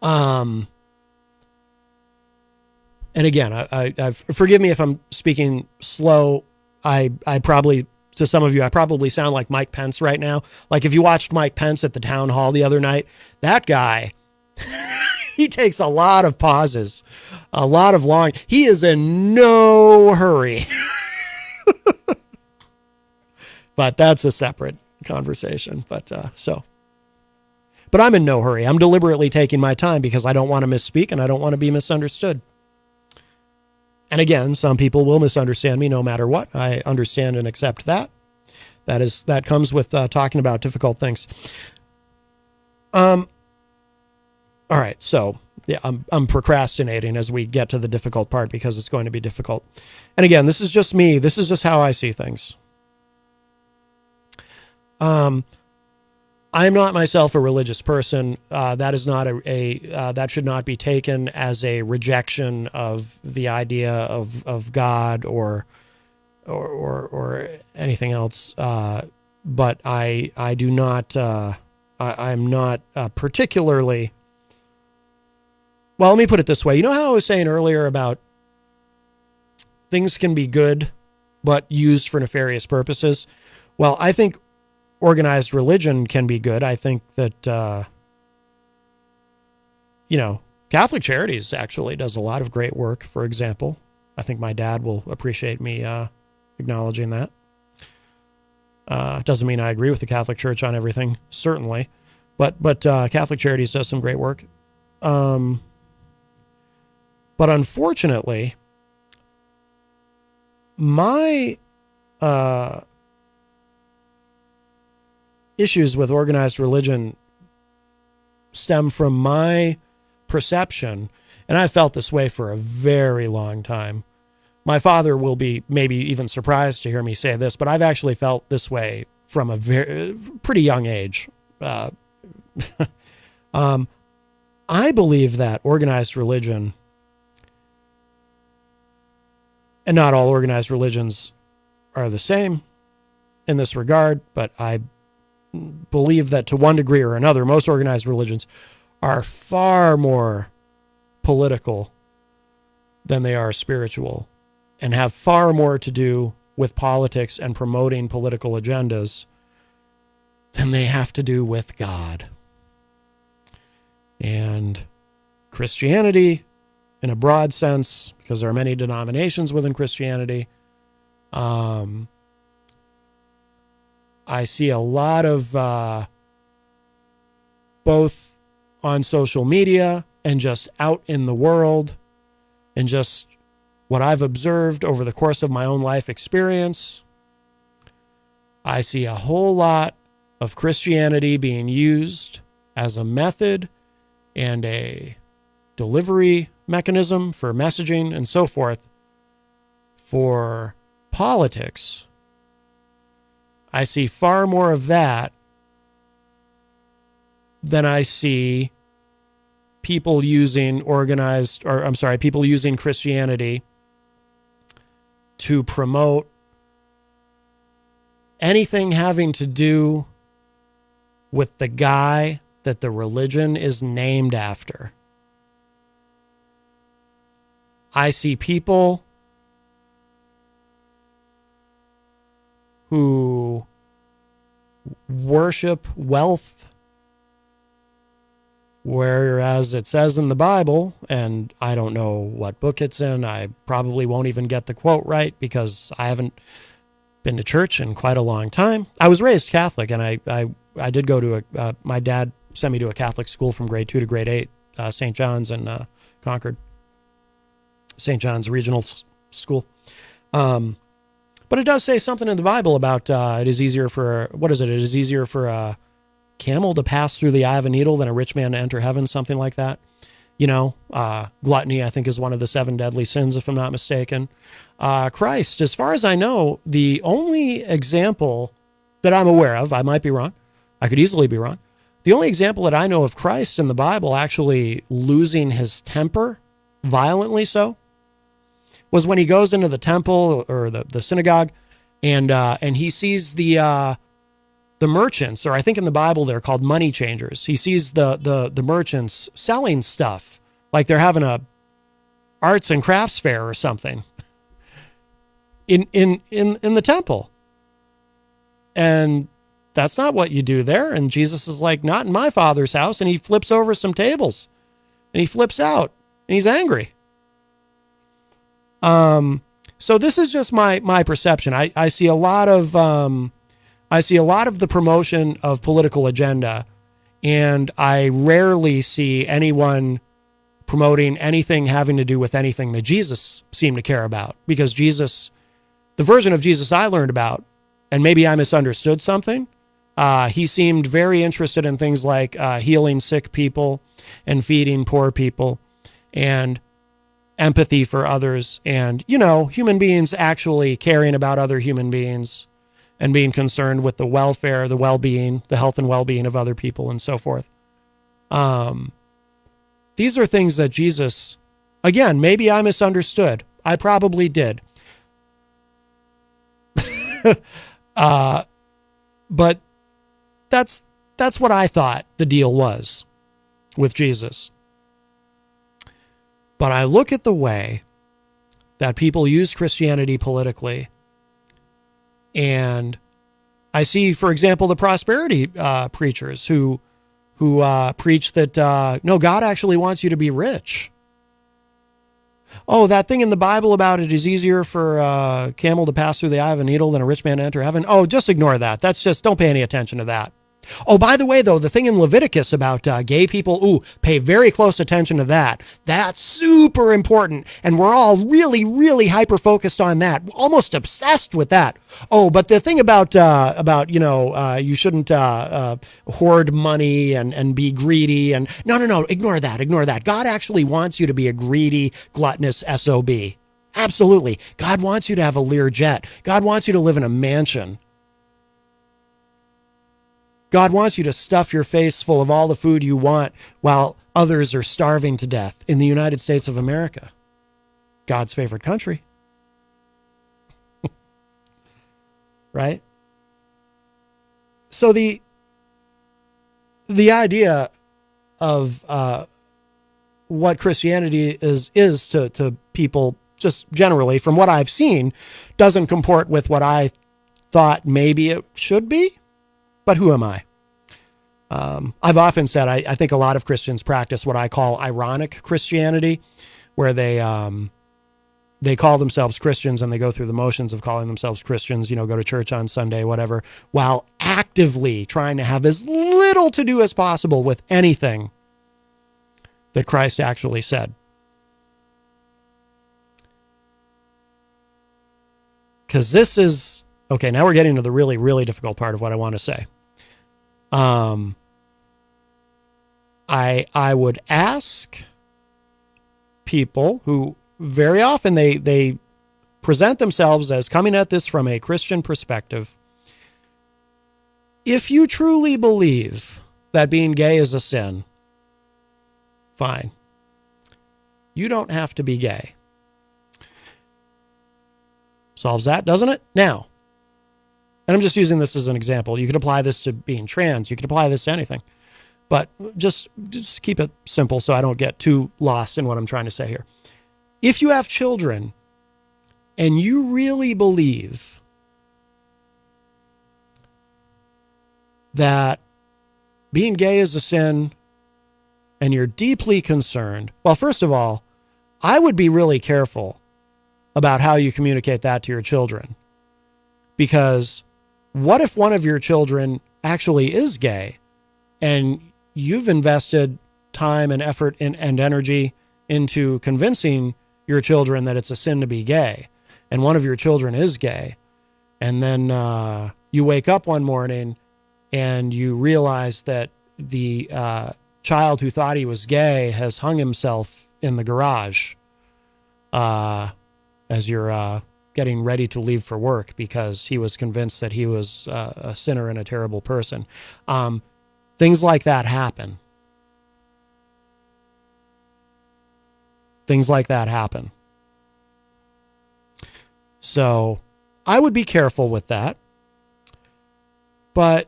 And again, I forgive me if I'm speaking slow. I probably, to some of you, I probably sound like Mike Pence right now. Like if you watched Mike Pence at the town hall the other night, that guy, he takes a lot of pauses, a lot of long. He is in no hurry. But that's a separate conversation. But I'm in no hurry. I'm deliberately taking my time because I don't want to misspeak and I don't want to be misunderstood. And again, some people will misunderstand me no matter what. I understand and accept that. That comes with talking about difficult things. All right, so yeah, I'm procrastinating as we get to the difficult part because it's going to be difficult. And again, this is just me. This is just how I see things. I'm not myself a religious person. That is not that should not be taken as a rejection of the idea of God or anything else. But I do not. I'm not particularly. Well, let me put it this way. You know how I was saying earlier about things can be good, but used for nefarious purposes? Well, I think organized religion can be good. I think that, Catholic Charities actually does a lot of great work, for example. I think my dad will appreciate me acknowledging that. Doesn't mean I agree with the Catholic Church on everything, certainly. But Catholic Charities does some great work. But unfortunately, my issues with organized religion stem from my perception, and I felt this way for a very long time. My father will be maybe even surprised to hear me say this, but I've actually felt this way from a pretty young age. I believe that organized religion, and not all organized religions are the same in this regard, but I believe that to one degree or another, most organized religions are far more political than they are spiritual and have far more to do with politics and promoting political agendas than they have to do with God. And Christianity, in a broad sense, because there are many denominations within Christianity, I see a lot of both on social media and just out in the world and just what I've observed over the course of my own life experience. I see a whole lot of Christianity being used as a method and a delivery mechanism for messaging and so forth. For politics, I see far more of that than I see people using people using Christianity to promote anything having to do with the guy that the religion is named after. I see people who worship wealth, whereas it says in the Bible, and I don't know what book it's in, I probably won't even get the quote right because I haven't been to church in quite a long time. I was raised Catholic, and I did go to my dad sent me to a Catholic school from grade 2 to grade 8, St. John's in Concord, St. John's Regional School. But it does say something in the Bible about it is easier for, what is it? It is easier for a camel to pass through the eye of a needle than a rich man to enter heaven, something like that. You know, gluttony, I think, is one of the 7 deadly sins, if I'm not mistaken. Christ, as far as I know, the only example that I'm aware of, I might be wrong, I could easily be wrong, the only example that I know of Christ in the Bible actually losing his temper, violently so, was when he goes into the temple or the synagogue, and he sees the merchants, or I think in the Bible they're called money changers. He sees the merchants selling stuff like they're having a arts and crafts fair or something in the temple, and that's not what you do there. And Jesus is like, not in my Father's house, and he flips over some tables, and he flips out, and he's angry. So this is just my perception. I see a lot of the promotion of political agenda, and I rarely see anyone promoting anything having to do with anything that Jesus seemed to care about, because Jesus, the version of Jesus I learned about, and maybe I misunderstood something, he seemed very interested in things like healing sick people and feeding poor people and empathy for others, and, you know, human beings actually caring about other human beings and being concerned with the welfare, the well-being, the health and well-being of other people and so forth. These are things that Jesus, again, maybe I misunderstood. I probably did. But that's what I thought the deal was with Jesus. But I look at the way that people use Christianity politically, and I see, for example, the prosperity preachers who preach that, no, God actually wants you to be rich. Oh, that thing in the Bible about it is easier for a camel to pass through the eye of a needle than a rich man to enter heaven. Oh, just ignore that. That's just, don't pay any attention to that. Oh, by the way, though, the thing in Leviticus about gay people, pay very close attention to that. That's super important. And we're all really, really hyper-focused on that, almost obsessed with that. Oh, but the thing about you shouldn't hoard money and be greedy. And no, ignore that. God actually wants you to be a greedy, gluttonous SOB. Absolutely. God wants you to have a Learjet. God wants you to live in a mansion. God wants you to stuff your face full of all the food you want while others are starving to death in the United States of America, God's favorite country. Right? So the idea of what Christianity is to people, just generally from what I've seen, doesn't comport with what I thought maybe it should be. But who am I? I've often said I think a lot of Christians practice what I call ironic Christianity, where they call themselves Christians and they go through the motions of calling themselves Christians, go to church on Sunday, whatever, while actively trying to have as little to do as possible with anything that Christ actually said. Because this is, okay, now we're getting to the really, really difficult part of what I want to say. I would ask people who very often they present themselves as coming at this from a Christian perspective. If you truly believe that being gay is a sin, fine. You don't have to be gay. Solves that, doesn't it? Now, and I'm just using this as an example. You could apply this to being trans. You could apply this to anything. But just keep it simple so I don't get too lost in what I'm trying to say here. If you have children and you really believe that being gay is a sin and you're deeply concerned, well, first of all, I would be really careful about how you communicate that to your children. Because what if one of your children actually is gay and you've invested time and effort and energy into convincing your children that it's a sin to be gay, and one of your children is gay, and then you wake up one morning and you realize that the child who thought he was gay has hung himself in the garage as you're getting ready to leave for work because he was convinced that he was a sinner and a terrible person. Things like that happen. Things like that happen. So I would be careful with that. But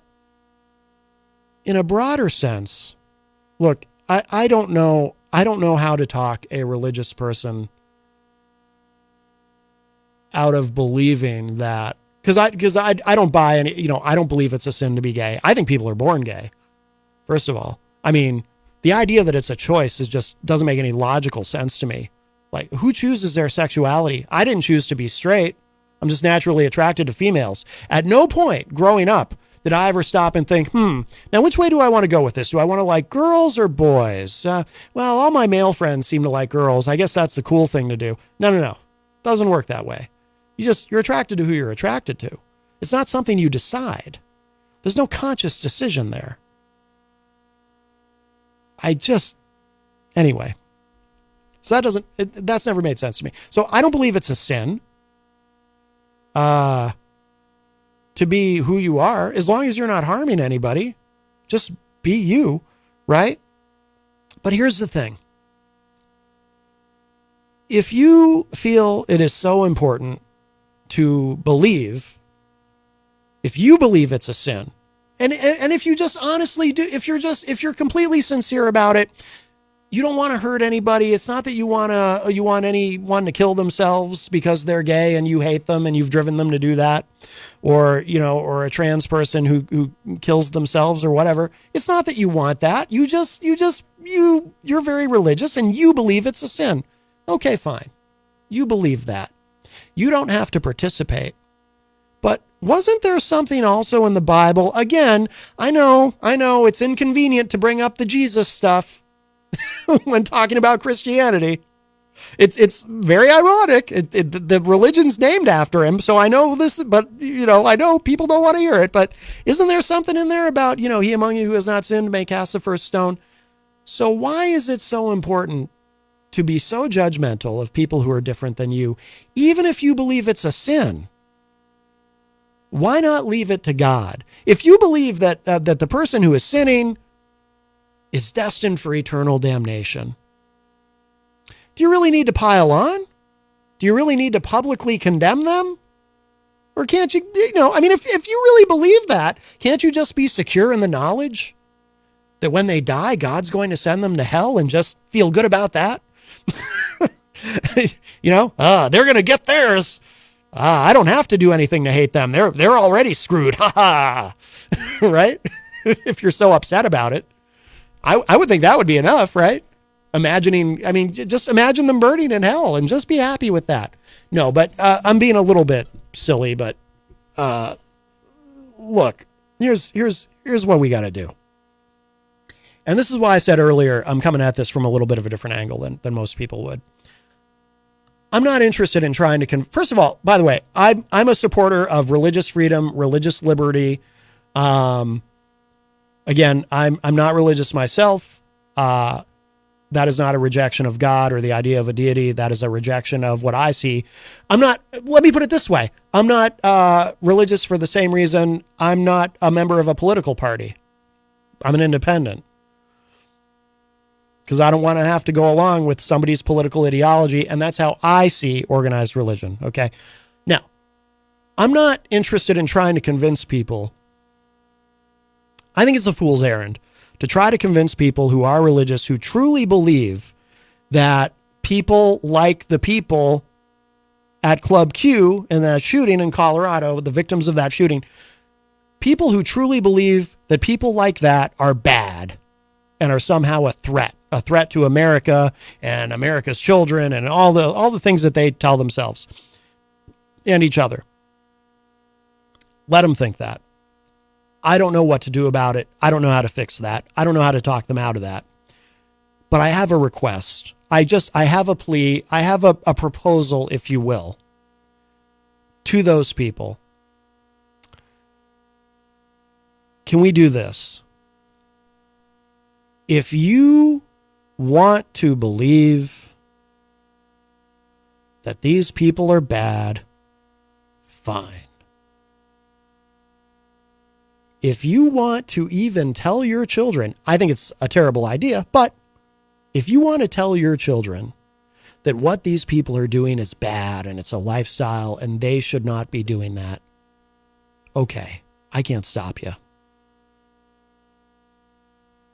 in a broader sense, look, I don't know how to talk a religious person out of believing that, because I don't buy any, I don't believe it's a sin to be gay. I think people are born gay. First of all, I mean, the idea that it's a choice doesn't make any logical sense to me. Like, who chooses their sexuality? I didn't choose to be straight. I'm just naturally attracted to females. At no point growing up did I ever stop and think, now which way do I want to go with this? Do I want to like girls or boys? Well, all my male friends seem to like girls. I guess that's the cool thing to do. No. Doesn't work that way. You're attracted to who you're attracted to. It's not something you decide. There's no conscious decision there. Anyway. So that's never made sense to me. So I don't believe it's a sin to be who you are, as long as you're not harming anybody. Just be you, right? But here's the thing. If you feel it is so important to believe, if you believe it's a sin, and if you just honestly do, if you're completely sincere about it, you don't want to hurt anybody. It's not that you want anyone to kill themselves because they're gay and you hate them and you've driven them to do that, or a trans person who kills themselves or whatever. It's not that you want that. You're very religious and you believe it's a sin. Okay, fine. You believe that. You don't have to participate. But wasn't there something also in the Bible? Again, I know it's inconvenient to bring up the Jesus stuff when talking about Christianity. It's very ironic. The religion's named after him, so I know this, but I know people don't want to hear it. But isn't there something in there about, he among you who has not sinned may cast the first stone? So why is it so important to be so judgmental of people who are different than you, even if you believe it's a sin? Why not leave it to God? If you believe that the person who is sinning is destined for eternal damnation, do you really need to pile on? Do you really need to publicly condemn them? Or can't you, if you really believe that, can't you just be secure in the knowledge that when they die, God's going to send them to hell and just feel good about that? They're going to get theirs. I don't have to do anything to hate them. They're already screwed. Ha ha. Right? If you're so upset about it. I would think that would be enough, right? Just imagine them burning in hell and just be happy with that. No, but I'm being a little bit silly, but look, here's what we got to do. And this is why I said earlier, I'm coming at this from a little bit of a different angle than most people would. I'm not interested in trying to first of all, by the way, I'm a supporter of religious freedom, religious liberty. Again, I'm not religious myself. That is not a rejection of God or the idea of a deity. That is a rejection of what I see. Let me put it this way. I'm not religious for the same reason I'm not a member of a political party. I'm an independent. Because I don't want to have to go along with somebody's political ideology, and that's how I see organized religion, okay? Now, I'm not interested in trying to convince people. I think it's a fool's errand to try to convince people who are religious, who truly believe that people like the people at Club Q in that shooting in Colorado, the victims of that shooting, people who truly believe that people like that are bad and are somehow a threat to America and America's children and all the things that they tell themselves and each other. Let them think that. I don't know what to do about it. I don't know how to fix that. I don't know how to talk them out of that. But I have a request. I have a plea. I have a proposal, if you will, to those people. Can we do this? If you want to believe that these people are bad, fine. If you want to even tell your children, I think it's a terrible idea, but if you want to tell your children that what these people are doing is bad and it's a lifestyle and they should not be doing that, okay, I can't stop you.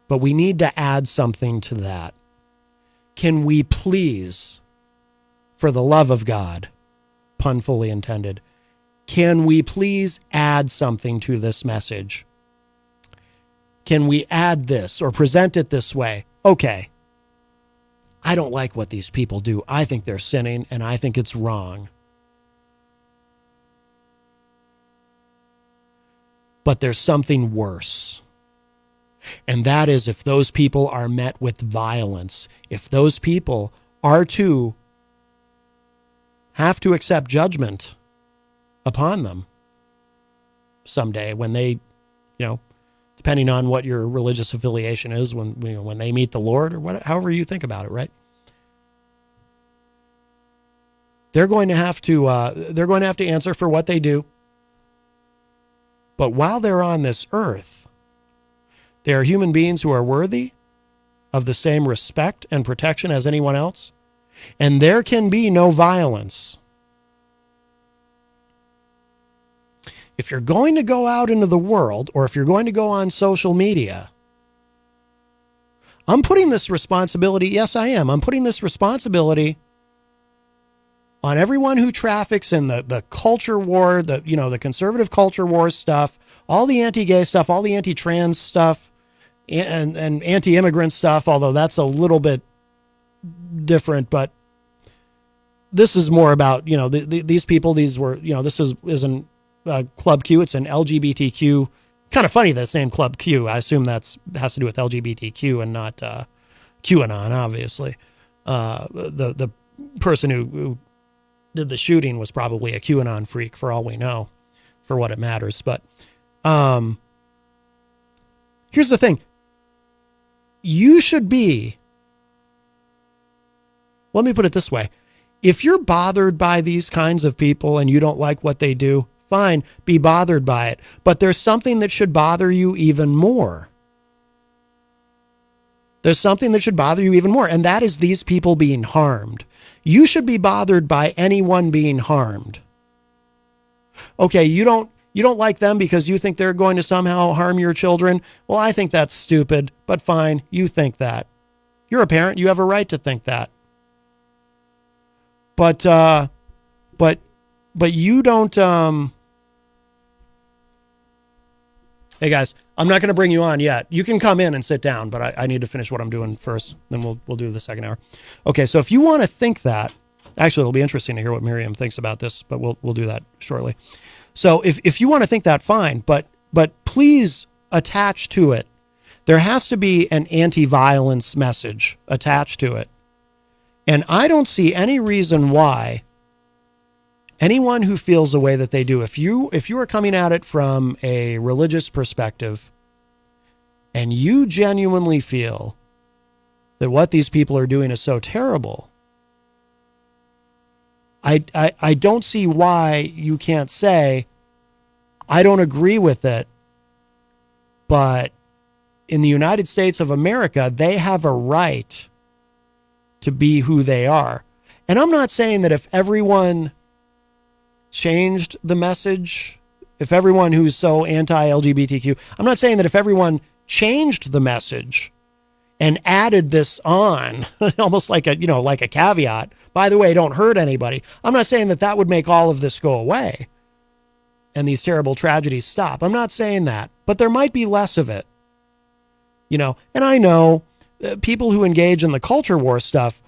But we need to add something to that. Can we please, for the love of God, pun fully intended, can we please add something to this message? Can we add this or present it this way? Okay, I don't like what these people do. I think they're sinning and I think it's wrong. But there's something worse. And that is if those people are met with violence, if those people are to have to accept judgment upon them someday when they, depending on what your religious affiliation is, when they meet the Lord or however you think about it, right? They're going to have to answer for what they do. But while they're on this earth, they are human beings who are worthy of the same respect and protection as anyone else. And there can be no violence. If you're going to go out into the world, or if you're going to go on social media, I'm putting this responsibility, yes, I am. I'm putting this responsibility on everyone who traffics in the culture war, the conservative culture war stuff, all the anti-gay stuff, all the anti-trans stuff, and anti-immigrant stuff, although that's a little bit different, but this is more about, these people, this isn't Club Q, it's an LGBTQ, kind of funny that's named Club Q. I assume has to do with LGBTQ and not QAnon, obviously. The person who did the shooting was probably a QAnon freak for all we know, for what it matters. But here's the thing. You should be, let me put it this way. If you're bothered by these kinds of people and you don't like what they do, fine, be bothered by it. But there's something that should bother you even more. There's something that should bother you even more, and that is these people being harmed. You should be bothered by anyone being harmed. Okay, you don't like them because you think they're going to somehow harm your children. Well, I think that's stupid, but fine, you think that. You're a parent, you have a right to think that. But you don't, hey guys, I'm not going to bring you on yet. You can come in and sit down, but I need to finish what I'm doing first. Then we'll do the second hour. Okay. So if you want to think that, actually, it'll be interesting to hear what Miriam thinks about this, but we'll do that shortly. So if you want to think that, fine, but please attach to it. There has to be an anti-violence message attached to it. And I don't see any reason why anyone who feels the way that they do, if you are coming at it from a religious perspective and you genuinely feel that what these people are doing is so terrible, I don't see why you can't say, I don't agree with it, but in the United States of America, they have a right to be who they are. And I'm not saying that if everyone changed the message, if everyone who's so anti-LGBTQ, I'm not saying that if everyone changed the message and added this on, almost like a, like a caveat, by the way, don't hurt anybody. I'm not saying that that would make all of this go away and these terrible tragedies stop. I'm not saying that, but there might be less of it, and I know people who engage in the culture war stuff,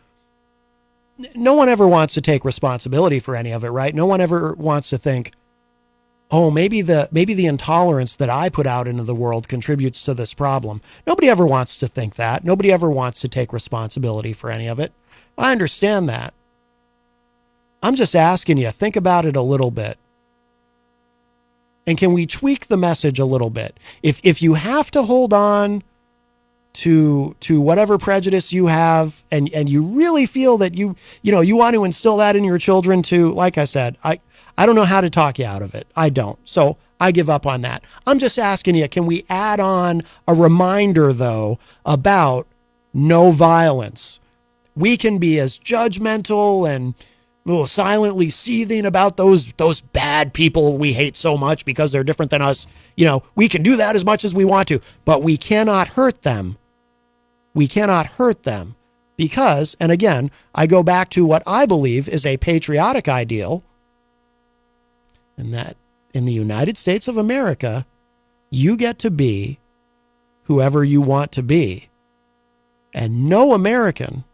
no one ever wants to take responsibility for any of it, right? No one ever wants to think, oh, maybe the intolerance that I put out into the world contributes to this problem. Nobody ever wants to think that. Nobody ever wants to take responsibility for any of it. I understand that. I'm just asking you, think about it a little bit. And can we tweak the message a little bit? If you have to hold on to whatever prejudice you have, and you really feel that you want to instill that in your children too, like I said, I don't know how to talk you out of it. I don't. So I give up on that. I'm just asking you, can we add on a reminder though about no violence? We can be as judgmental and silently seething about those bad people we hate so much because they're different than us. We can do that as much as we want to, but we cannot hurt them. We cannot hurt them because, and again, I go back to what I believe is a patriotic ideal, and that in the United States of America, you get to be whoever you want to be. And no American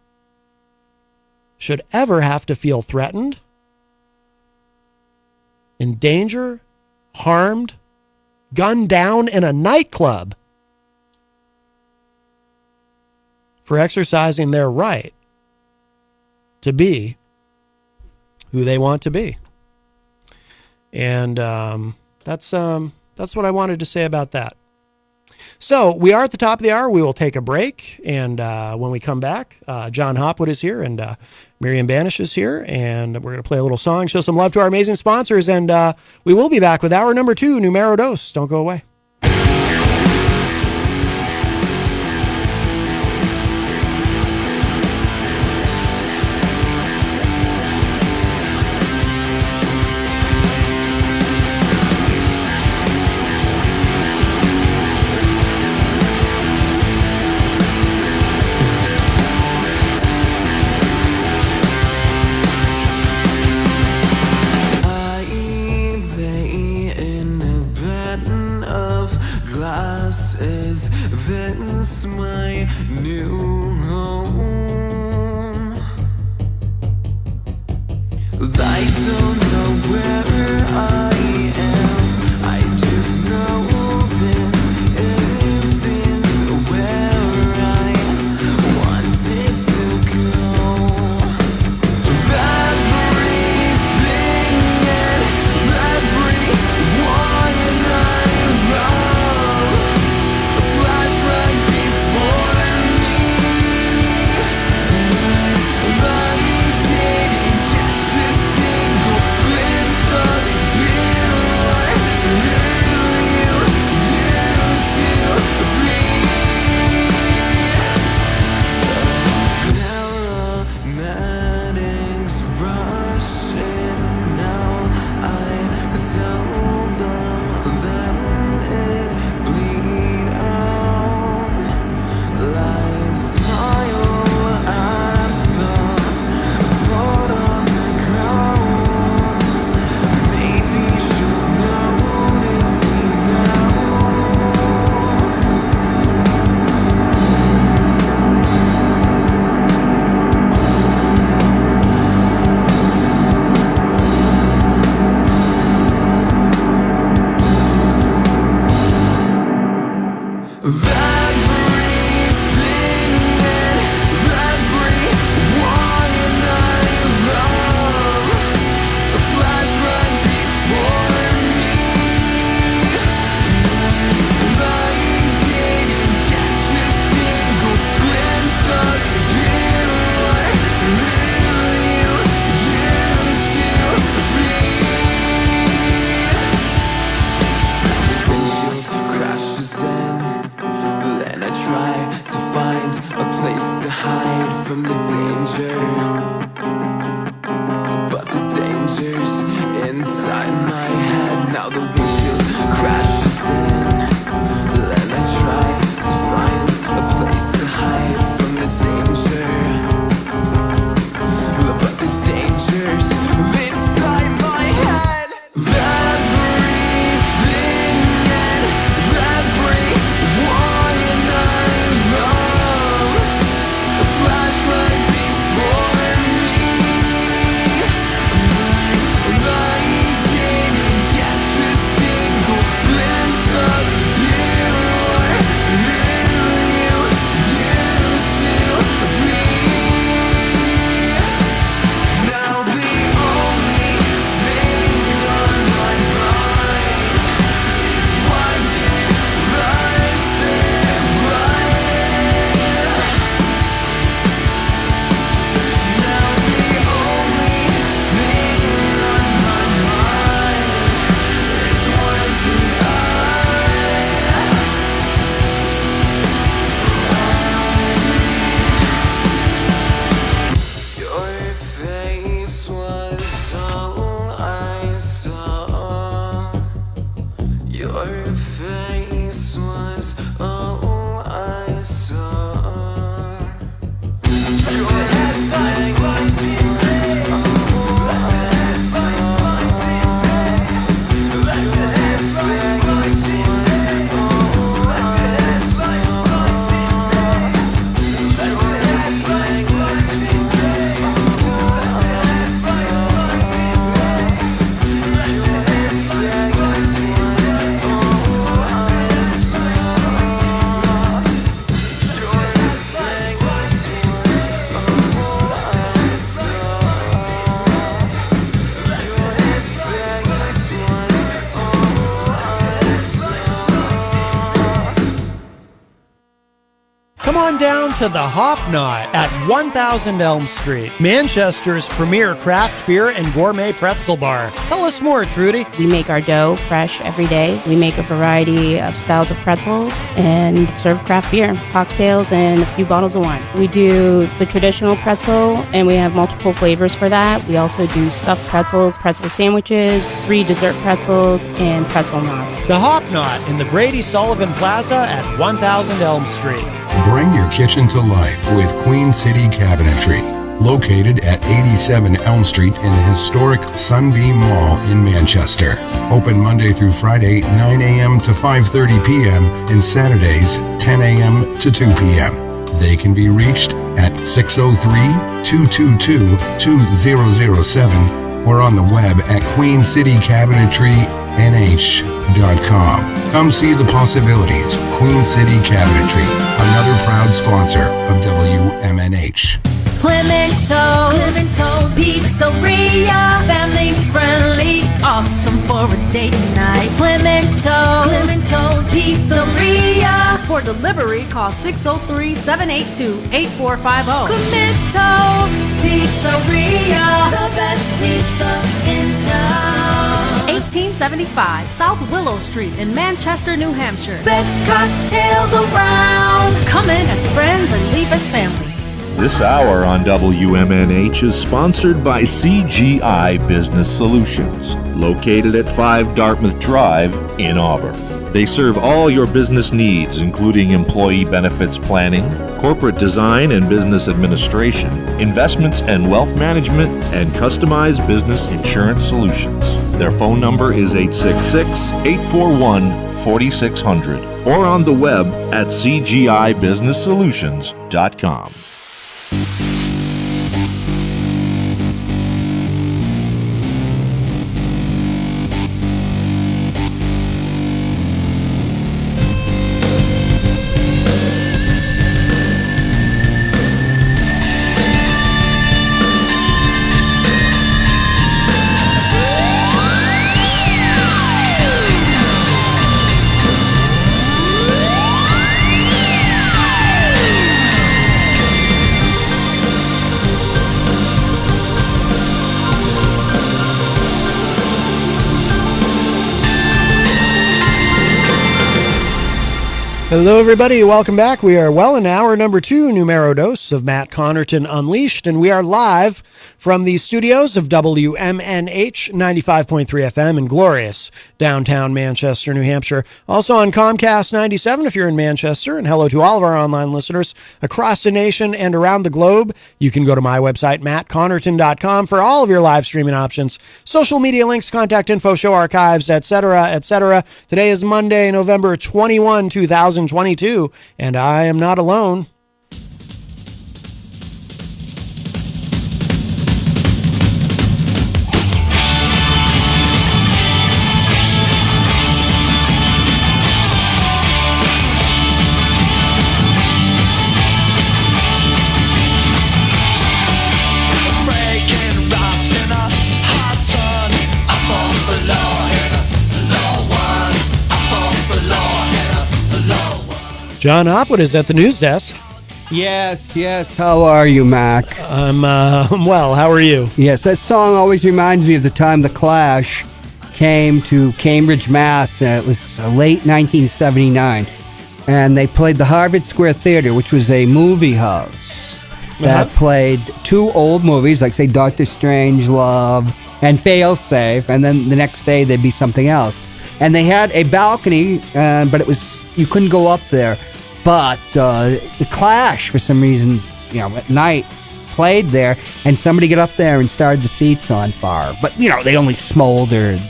should ever have to feel threatened, in danger, harmed, gunned down in a nightclub for exercising their right to be who they want to be. And that's what I wanted to say about that. So we are at the top of the hour. We will take a break. And when we come back, John Hopwood is here and Miriam Banish is here. And we're going to play a little song, show some love to our amazing sponsors. And we will be back with hour number 2, Numero Dos. Don't go away. That's my new home. I don't know where I am, I just know this isn't where I wanted to go. Everything and everyone I love flash right before me. to find a place to hide from the danger. But the danger's inside my head. Now the windshield crashes in, and I try to find a place to hide from the danger. But the danger's inside my head. Everything and everyone I love flash right before me. I didn't get a single glimpse of you or who you used to be. Now the only thing on my mind is why did I survive? Now the only thing on my mind is why did Your face was all I saw. Your face was all I saw. Your face was Come on down to the Hop Knot at 1000 Elm Street, Manchester's premier craft beer and gourmet pretzel bar. Tell us more, Trudy. We make our dough fresh every day. We make a variety of styles of pretzels and serve craft beer, cocktails, and a few bottles of wine. We do the traditional pretzel, and we have multiple flavors for that. We also do stuffed pretzels, pretzel sandwiches, 3 dessert pretzels, and pretzel knots. The Hop Knot in the Brady Sullivan Plaza at 1000 Elm Street. Bring your kitchen to life with Queen City Cabinetry, located at 87 Elm Street in the historic Sunbeam Mall in Manchester. Open Monday through Friday, 9 a.m. to 5:30 p.m. and Saturdays, 10 a.m. to 2 p.m. They can be reached at 603-222-2007 or on the web at queencitycabinetrynh.com. Come see the possibilities. Queen City Cabinetry, another proud sponsor of WMNH. Clemento's Pizzeria, family friendly, awesome for a date night. Clemento's Pizzeria. For delivery, call 603-782-8450. Clemento's Pizzeria, the best pizza in town. 1875 South Willow Street in Manchester, New Hampshire. Best cocktails around. Come in as friends and leave as family. This hour on WMNH is sponsored by CGI Business Solutions, located at 5 Dartmouth Drive in Auburn. They serve all your business needs, including employee benefits planning, corporate design and business administration, investments and wealth management, and customized business insurance solutions. Their phone number is 866-841-4600 or on the web at cgibusinesssolutions.com. Hello, everybody. Welcome back. We are well in hour number 2, numero dos of Matt Connerton Unleashed, and we are live from the studios of WMNH 95.3 FM in glorious downtown Manchester, New Hampshire. Also on Comcast 97 if you're in Manchester, and hello to all of our online listeners across the nation and around the globe. You can go to my website, mattconnerton.com, for all of your live streaming options, social media links, contact info, show archives, etc., etc. Today is Monday, November 21, 2022, and I am not alone. John Hopwood is at the news desk. Yes. How are you, Mac? I'm well. How are you? Yes, that song always reminds me of the time The Clash came to Cambridge, Mass. It was late 1979. And they played the Harvard Square Theater, which was a movie house that played 2 old movies, like, say, Doctor Strangelove and Failsafe. And then the next day there'd be something else. And they had a balcony, but you couldn't go up there. But the Clash, for some reason, at night, played there, and somebody got up there and started the seats on fire. But, they only smoldered.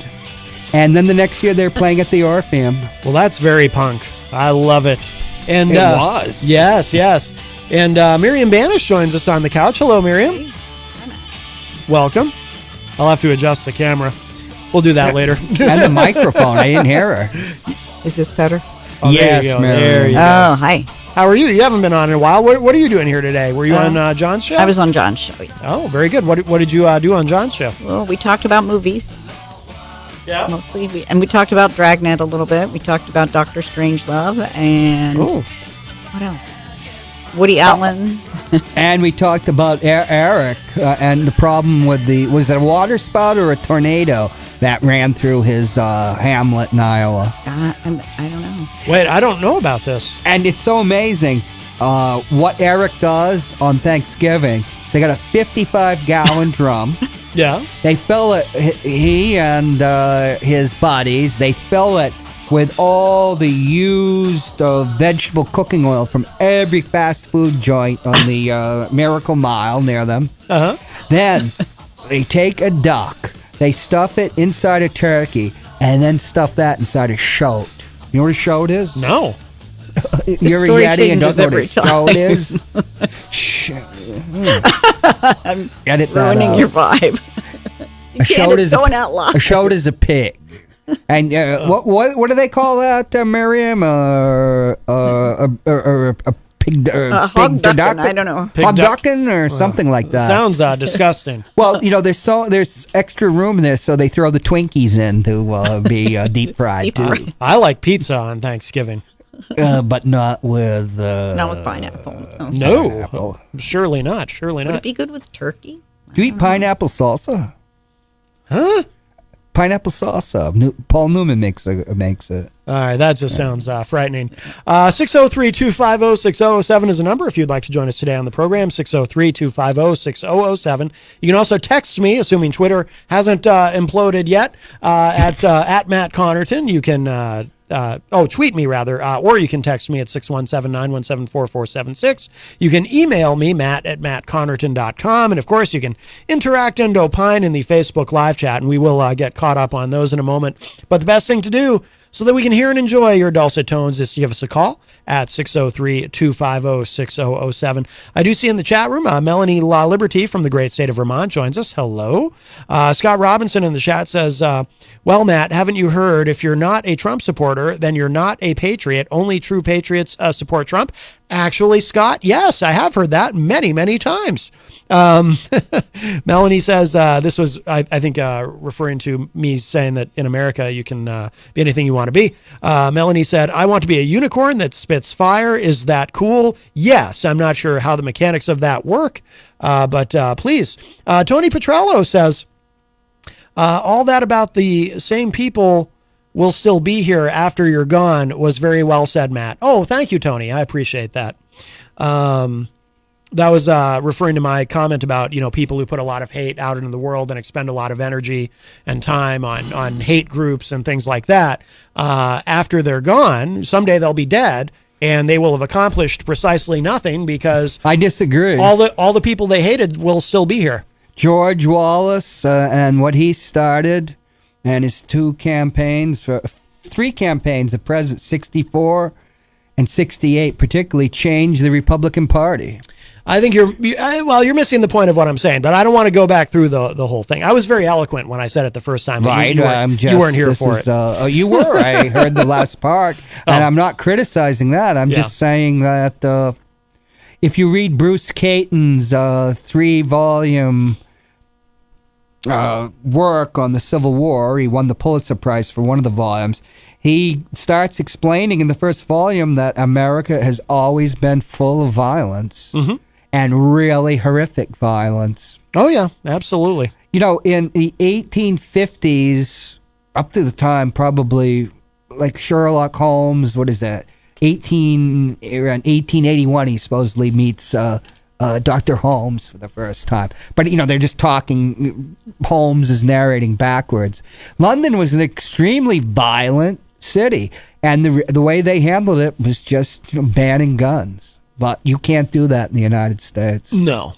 And then the next year, they were playing at the Orpheum. Well, that's very punk. I love it. And it was. Yes. And Miriam Banish joins us on the couch. Hello, Miriam. Welcome. I'll have to adjust the camera. We'll do that later. And the microphone. I didn't hear her. Is this better? Oh, yes, there Mary. There you go. Oh, hi. How are you? You haven't been on in a while. What are you doing here today? Were you on John's show? I was on John's show. Yeah. Oh, very good. What did you do on John's show? Well, we talked about movies. Yeah. Mostly. We talked about Dragnet a little bit. We talked about Doctor Strangelove and what else? Woody Allen. And we talked about Eric and the problem with was it a water spout or a tornado that ran through his hamlet in Iowa? I don't know. Wait, I don't know about this. And it's so amazing what Eric does on Thanksgiving. So they got a 55-gallon drum. Yeah. They fill it, he and his buddies, they fill it with all the used vegetable cooking oil from every fast food joint on the Miracle Mile near them. Uh-huh. Then they take a duck, they stuff it inside a turkey, and then stuff that inside a shote. You know what a shote is? No. You're a Yeti and don't know what a shote is? I'm Edit that ruining out. your vibe. A shote is going out loud. A shote is a pig. And what do they call that, Miriam? A pig, hog ducking, I don't know. Hog ducking or something like that. Sounds disgusting. Well, there's extra room there, so they throw the Twinkies in to be deep fried too. I like pizza on Thanksgiving. But not with pineapple. No, pineapple. Surely not. Would it be good with turkey? Do you eat pineapple salsa? Huh? Pineapple salsa. Paul Newman makes it. All right, that just sounds frightening. 603-250-6007 is a number if you'd like to join us today on the program, 603-250-6007. You can also text me, assuming Twitter hasn't imploded yet, at Matt Connerton. You can... tweet me rather, or you can text me at 617-917-4476. You can email me, matt@mattconnerton.com. And of course, you can interact and opine in the Facebook live chat, and we will get caught up on those in a moment. But the best thing to do so that we can hear and enjoy your dulcet tones is to give us a call at 603-250-6007. I do see in the chat room, Melanie La Liberty from the great state of Vermont joins us. Hello. Scott Robinson in the chat says, well, Matt, haven't you heard if you're not a Trump supporter, then you're not a patriot. Only true patriots support Trump. Actually, Scott, yes, I have heard that many, many times. Melanie says, this was, I think, referring to me saying that in America you can be anything you want to be. Melanie said, I want to be a unicorn that spits fire. Is that cool? Yes. I'm not sure how the mechanics of that work, but please. Tony Petrello says, all that about the same people will still be here after you're gone was very well said, Matt. Oh, thank you, Tony. I appreciate that. That was referring to my comment about, people who put a lot of hate out into the world and expend a lot of energy and time on hate groups and things like that. After they're gone, someday they'll be dead, and they will have accomplished precisely nothing because I disagree. All the people they hated will still be here. George Wallace and what he started, and his 2 campaigns, 3 campaigns, the president, 64 and 68, particularly changed the Republican Party. I think you're missing the point of what I'm saying, but I don't want to go back through the whole thing. I was very eloquent when I said it the first time. Right. You weren't here for it. You were. I heard the last part, and I'm not criticizing that. I'm just saying that if you read Bruce Caton's 3-volume work on the Civil War, he won the Pulitzer Prize for one of the volumes. He starts explaining in the first volume that America has always been full of violence. Mm-hmm. And really horrific violence. Oh, yeah, absolutely. In the 1850s, up to the time, probably like Sherlock Holmes, what is that? Around 1881, he supposedly meets Dr. Holmes for the first time. But, they're just talking, Holmes is narrating backwards. London was an extremely violent city, and the way they handled it was just banning guns. But you can't do that in the United States. No.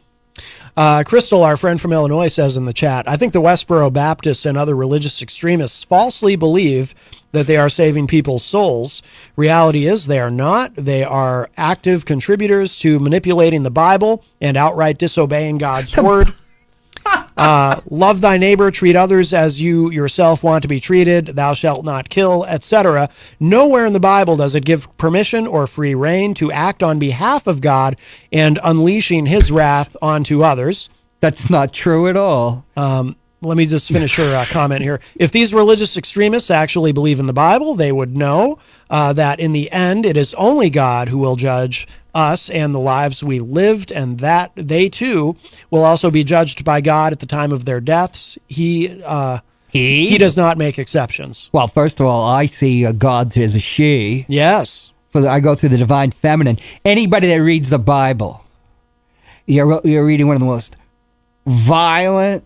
Crystal, our friend from Illinois, says in the chat, I think the Westboro Baptists and other religious extremists falsely believe that they are saving people's souls. Reality is they are not. They are active contributors to manipulating the Bible and outright disobeying God's word. Love thy neighbor, treat others as you yourself want to be treated, thou shalt not kill, etc. Nowhere in the Bible does it give permission or free rein to act on behalf of God and unleashing his wrath onto others. That's not true at all. Let me just finish her comment here. If these religious extremists actually believe in the Bible, they would know that in the end, it is only God who will judge us and the lives we lived, and that they too will also be judged by God at the time of their deaths. He does not make exceptions. Well, first of all, I see God as a she. Yes. I go through the divine feminine. Anybody that reads the Bible, you're reading one of the most violent,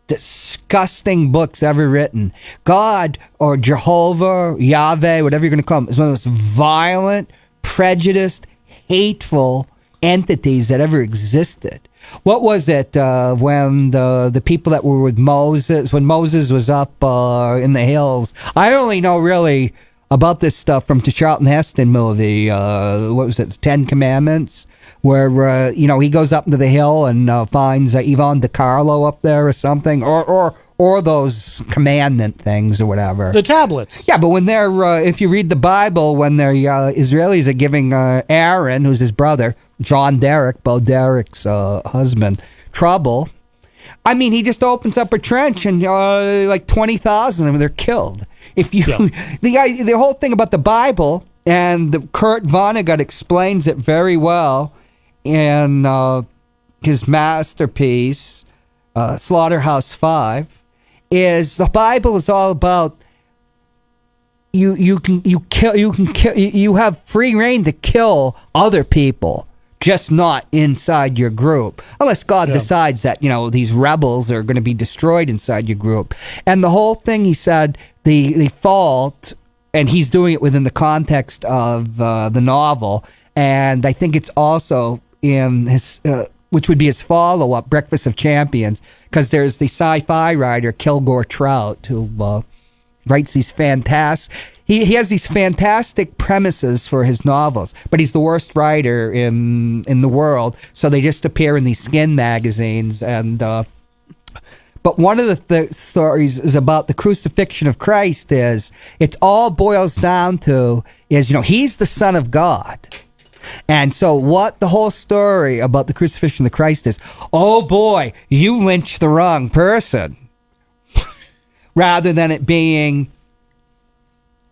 disgusting books ever written. God, or Jehovah, Yahweh, whatever you're going to call him, is one of the most violent, prejudiced, hateful entities that ever existed. What was it when the people that were with Moses, when Moses was up in the hills? I only know really about this stuff from the Charlton Heston movie. What was it, 10 Commandments? Where he goes up into the hill and finds Yvonne DiCarlo up there or something, or those commandment things or whatever. The tablets. Yeah, but when they're if you read the Bible, when they're Israelis are giving Aaron, who's his brother, John Derek, Bo Derek's husband, trouble. I mean, he just opens up a trench and like 20,000 of them, they're killed. If you the whole thing about the Bible, and Kurt Vonnegut explains it very well in his masterpiece, Slaughterhouse-Five, is the Bible is all about you have free reign to kill other people, just not inside your group, unless God decides that these rebels are going to be destroyed inside your group. And the whole thing, he said, the fault, and he's doing it within the context of the novel, and I think it's also in his, which would be his follow-up, Breakfast of Champions, because there's the sci-fi writer Kilgore Trout who writes these fantastic. He has these fantastic premises for his novels, but he's the worst writer in the world. So they just appear in these skin magazines. And but one of the stories is about the crucifixion of Christ. It all boils down to is he's the Son of God. And so what the whole story about the crucifixion of Christ is, oh boy, you lynched the wrong person. Rather than it being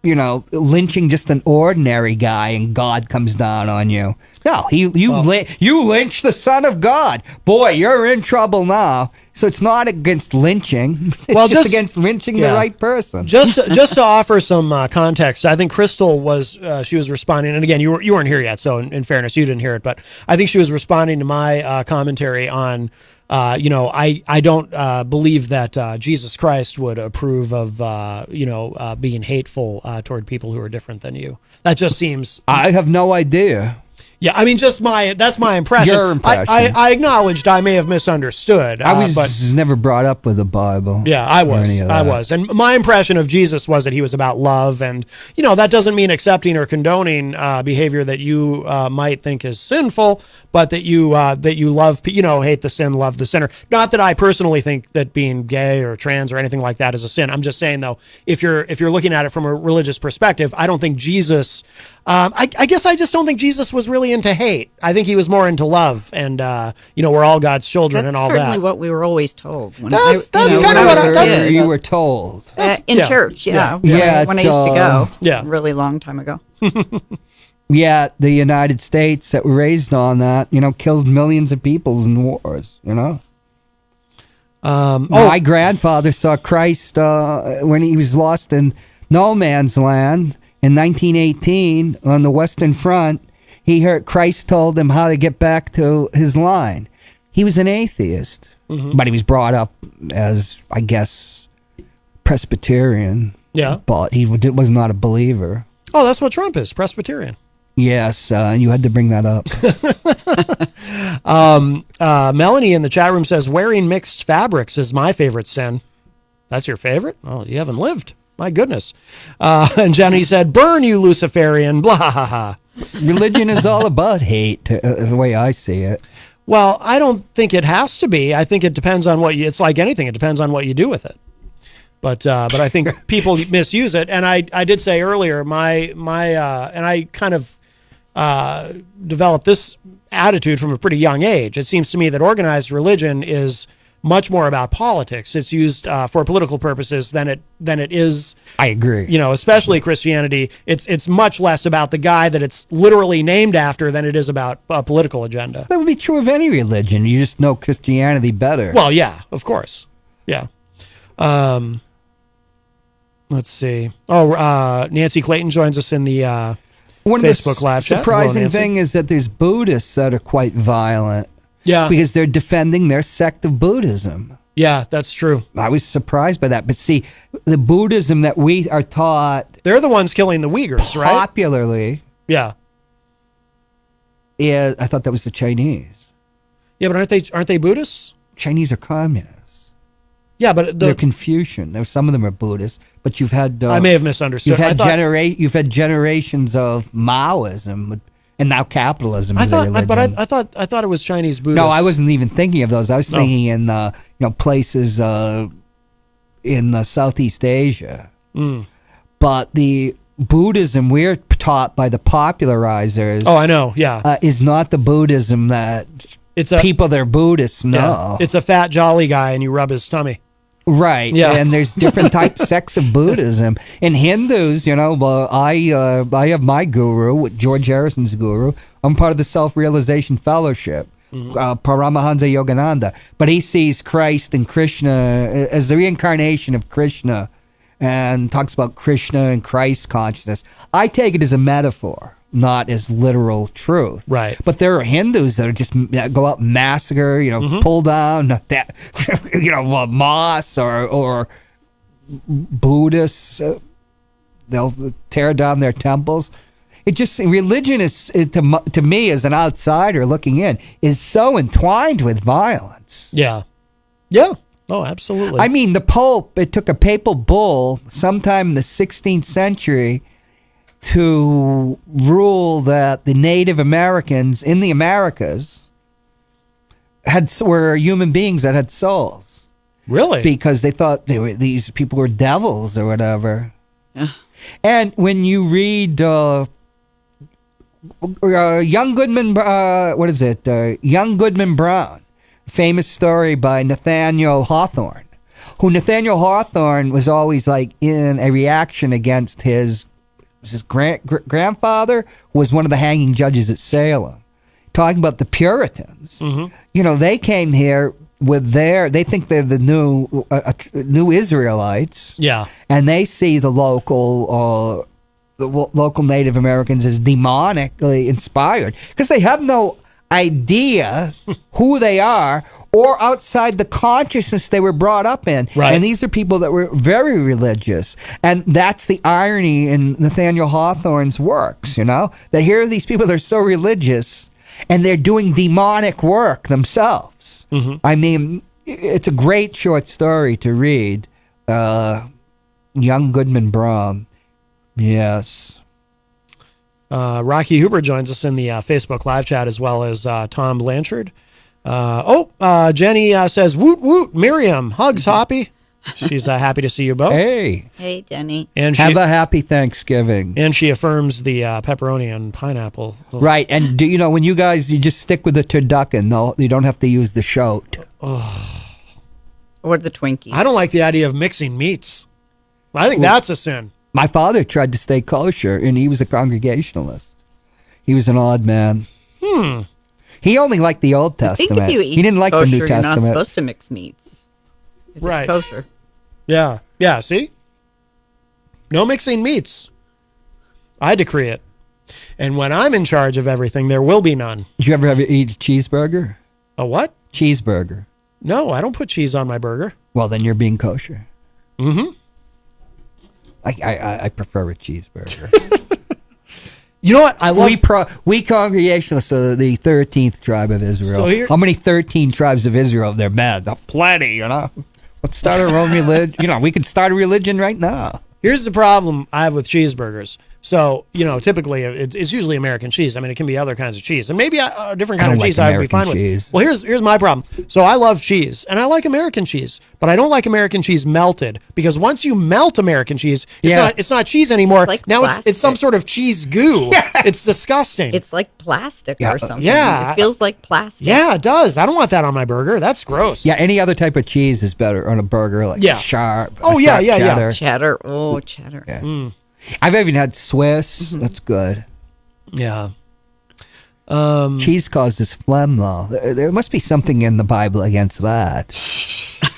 lynching just an ordinary guy and God comes down on you. No, you lynch the Son of God. Boy, you're in trouble now. So it's not against lynching. It's just against lynching the right person. Just to offer some context, I think Crystal was she was responding, and again, you weren't here yet, so in fairness, you didn't hear it, but I think she was responding to my commentary on. I don't believe that Jesus Christ would approve of being hateful toward people who are different than you. That just seems. I have no idea. Yeah, I mean, that's my impression. Your impression. I acknowledged I may have misunderstood. I was never brought up with the Bible. Yeah, I was. And my impression of Jesus was that he was about love. And, that doesn't mean accepting or condoning behavior that you might think is sinful, but that you love, hate the sin, love the sinner. Not that I personally think that being gay or trans or anything like that is a sin. I'm just saying, though, if you're looking at it from a religious perspective, I don't think Jesus... I guess I just don't think Jesus was really into hate. I think he was more into love, and we're all God's children and all that. That's certainly what we were always told. That's kind of what you were told in church. Yeah, when I used to go. Yeah, a really long time ago. Yeah, the United States that were raised on that, killed millions of people in wars. My grandfather saw Christ when he was lost in no man's land. In 1918, on the Western Front, he heard Christ told him how to get back to his line. He was an atheist, but he was brought up as, I guess, Presbyterian. Yeah. But he was not a believer. Oh, that's what Trump is, Presbyterian. Yes, you had to bring that up. Melanie in the chat room says, wearing mixed fabrics is my favorite sin. That's your favorite? Oh, you haven't lived. My goodness. And Jenny said, burn you Luciferian, blah, ha, ha. Religion is all about hate, the way I see it. Well, I don't think it has to be. I think it depends on it's like anything. It depends on what you do with it. But I think people misuse it. And I did say earlier, and I kind of developed this attitude from a pretty young age. It seems to me that organized religion is much more about politics. It's used for political purposes than it is. I agree. Especially Christianity. It's much less about the guy that it's literally named after than it is about a political agenda. That would be true of any religion. You just know Christianity better. Well, yeah, of course. Yeah. Let's see. Oh, Nancy Clayton joins us in the Facebook live chat. Surprising thing is that there's Buddhists that are quite violent. Yeah. Because they're defending their sect of Buddhism. Yeah, that's true. I was surprised by that. But see, the Buddhism that we are taught... They're the ones killing the Uyghurs, right? Popularly. Yeah. Yeah, I thought that was the Chinese. Yeah, but aren't they Buddhists? Chinese are communists. Yeah, but they're Confucian. Some of them are Buddhists, but you've had... I may have misunderstood. You've had generations of Maoism... And now capitalism is a religion. But I thought it was Chinese Buddhists. No, I wasn't even thinking of those. I was thinking in places in Southeast Asia. Mm. But the Buddhism we're taught by the popularizers. Oh, I know. Yeah, is not the Buddhism that people that are Buddhists know. Yeah. It's a fat jolly guy, and you rub his tummy. Right. Yeah. And there's different sects of Buddhism. And Hindus, I have my guru, George Harrison's guru. I'm part of the Self-Realization Fellowship, Paramahansa Yogananda. But he sees Christ and Krishna as the reincarnation of Krishna and talks about Krishna and Christ consciousness. I take it as a metaphor, not as literal truth. Right. But there are Hindus that are just go out and massacre, pull down that, mosques or Buddhists. They'll tear down their temples. Religion is, to me as an outsider looking in, is so entwined with violence. Yeah. Yeah. Oh, absolutely. I mean, the Pope, it took a papal bull sometime in the 16th century to rule that the Native Americans in the Americas were human beings that had souls. Really? Because they thought these people were devils or whatever. Yeah. And when you read Young Goodman, Young Goodman Brown, famous story by Nathaniel Hawthorne, who Nathaniel Hawthorne was always like in a reaction against his his grandfather was one of the hanging judges at Salem. Talking about the Puritans, you know, they came here with they think they're the new Israelites. Yeah. And they see the local Native Americans as demonically inspired because they have no idea who they are or outside the consciousness they were brought up in. Right. And these are people that were very religious. And that's the irony in Nathaniel Hawthorne's works, you know, that here are these people that are so religious and they're doing demonic work themselves. I mean, it's a great short story to read. Young Goodman Brown. Yes. Rocky Huber joins us in the Facebook live chat as well as Tom Blanchard. Jenny says, woot woot, Miriam, hugs, Hoppy. She's happy to see you both. Hey. Hey, Jenny. And have a happy Thanksgiving. And she affirms the pepperoni and pineapple. Right. And do you know, when you just stick with the turducken, no, you don't have to use the shote. Or the Twinkies. I don't like the idea of mixing meats. I think that's a sin. My father tried to stay kosher, and he was a Congregationalist. He was an odd man. He only liked the Old Testament. I think if you eat he didn't like kosher, the New Testament. You're not supposed to mix meats. If Right. It's kosher. Yeah. Yeah, see? No mixing meats. I decree it. And when I'm in charge of everything, there will be none. Did you ever eat a cheeseburger? A what? Cheeseburger. No, I don't put cheese on my burger. Well, then you're being kosher. Mm-hmm. I prefer a cheeseburger. You know what? I love... We Congregationalists are the 13th tribe of Israel. So how many 13 tribes of Israel have there been? Plenty, you know. Let's start our own religion. You know, we could start a religion right now. Here's the problem I have with cheeseburgers. So, you know, typically it's usually American cheese. I mean, it can be other kinds of cheese. And maybe a different kind of cheese I would be fine with. Well, here's my problem. So I love cheese, and I like American cheese, but I don't like American cheese melted, because once you melt American cheese, it's not cheese anymore. It's like now plastic. it's some sort of cheese goo. It's disgusting. It's like plastic or something. Yeah. It feels like plastic. Yeah, it does. I don't want that on my burger. That's gross. Yeah, any other type of cheese is better on a burger, like sharp. Oh, yeah, cheddar. Cheddar. Oh, cheddar. Yeah. I've even had Swiss. That's good. Yeah. Cheese causes phlegm, though. There must be something in the Bible against that.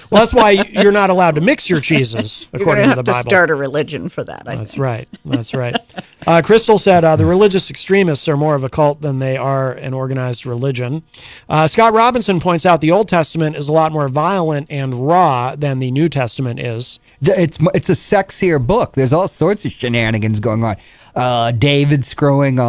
Well, that's why you're not allowed to mix your cheeses, according to the Bible. You're going to have to start a religion for that, I think. That's right. That's right. Crystal said the religious extremists are more of a cult than they are an organized religion. Scott Robinson points out the Old Testament is a lot more violent and raw than the New Testament is. It's a sexier book. There's all sorts of shenanigans going on. David screwing,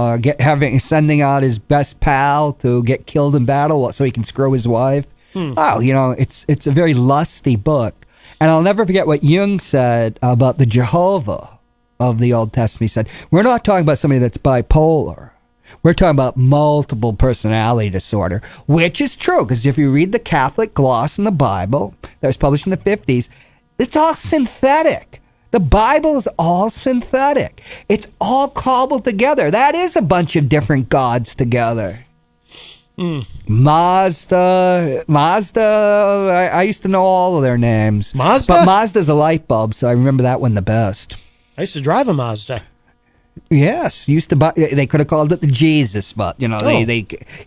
sending out his best pal to get killed in battle so he can screw his wife. Oh, you know, it's a very lusty book. And I'll never forget what Jung said about the Jehovah of the Old Testament. He said, we're not talking about somebody that's bipolar. We're talking about multiple personality disorder, which is true, because if you read the Catholic gloss in the Bible that was published in the 50s, it's all synthetic. The Bible is all synthetic. It's all cobbled together. That is a bunch of different gods together. Mazda, I used to know all of their names. Mazda? But Mazda's a light bulb, so I remember that one the best. I used to drive a Mazda. Yes, used to buy. They could have called it the Jesus, but you know,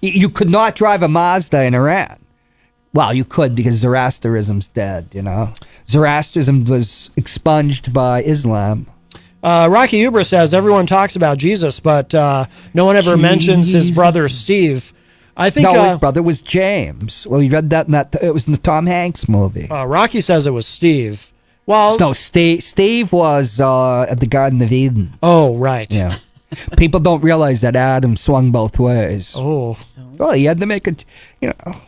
you could not drive a Mazda in Iran. Well, you could, because Zoroastrianism's dead. You know, Zoroastrianism was expunged by Islam. Rocky Huber says everyone talks about Jesus, but no one ever mentions his brother Steve. I think his brother was James. Well, you read that in it was in the Tom Hanks movie. Rocky says it was Steve. Well, no, Steve was at the Garden of Eden. Oh, right. Yeah. People don't realize that Adam swung both ways. Oh. Well, he had to make it, you know.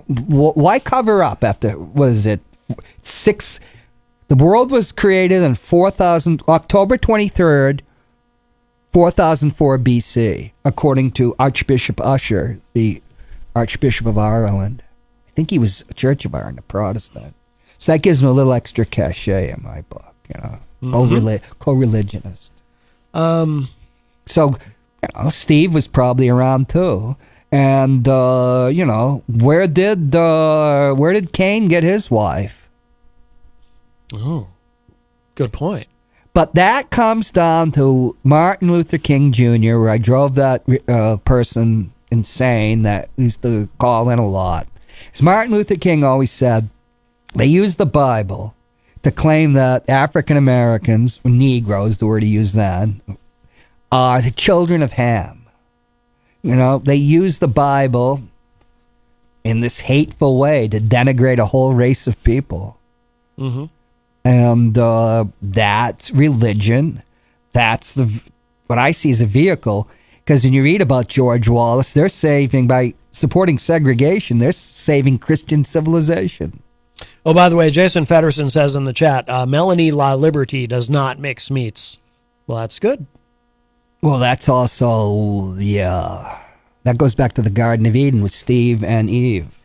Why cover up after, what is it, 6? The world was created in October 23rd, 4004 BC, according to Archbishop Usher, the Archbishop of Ireland. I think he was a Church of Ireland, a Protestant. So that gives him a little extra cachet in my book, you know, co-religionist. So, you know, Steve was probably around too. And, you know, where did Cain get his wife? Oh, good point. But that comes down to Martin Luther King Jr., where I drove that person insane that used to call in a lot. As Martin Luther King always said, they use the Bible to claim that African Americans, or Negroes, the word he used then, are the children of Ham. You know, they use the Bible in this hateful way to denigrate a whole race of people. Mm-hmm. And that's religion. That's what I see as a vehicle. Because when you read about George Wallace, they're saving, by supporting segregation, they're saving Christian civilization. Oh, by the way, Jason Fedderson says in the chat, Melanie La Liberty does not mix meats. Well, that's good. Well, that's also, yeah. That goes back to the Garden of Eden with Steve and Eve.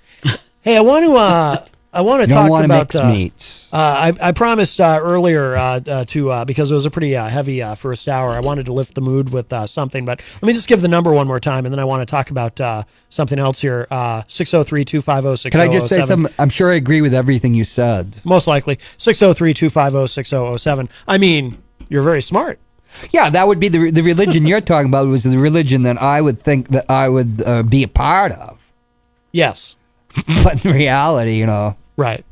Hey, I want to You don't talk want to about mix meats. I promised earlier to because it was a pretty heavy first hour. I wanted to lift the mood with something, but let me just give the number one more time, and then I want to talk about something else here. 603-250-6007. Can I just say something? I'm sure I agree with everything you said. Most likely. 603-250-6007. I mean, you're very smart. Yeah, that would be the religion you're talking about was the religion that I would think that I would be a part of. Yes. But in reality, you know. Right.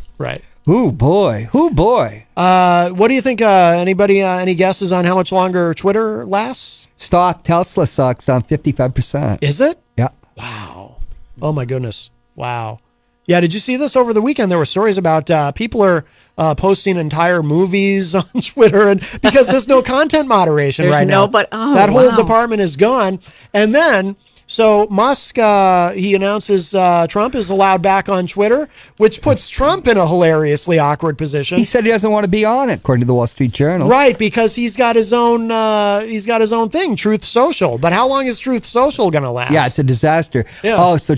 Ooh, boy. What do you think? Anybody, any guesses on how much longer Twitter lasts? Stock Tesla sucks down 55%. Is it? Yeah. Wow. Oh, my goodness. Wow. Yeah, did you see this over the weekend? There were stories about people are posting entire movies on Twitter, and because there's no content moderation There's right now. That whole department is gone. And then, so Musk, he announces Trump is allowed back on Twitter, which puts Trump in a hilariously awkward position. He said he doesn't want to be on it, according to the Wall Street Journal. Right, because he's got his own thing, Truth Social. But how long is Truth Social going to last? Yeah, it's a disaster. Yeah. Oh, so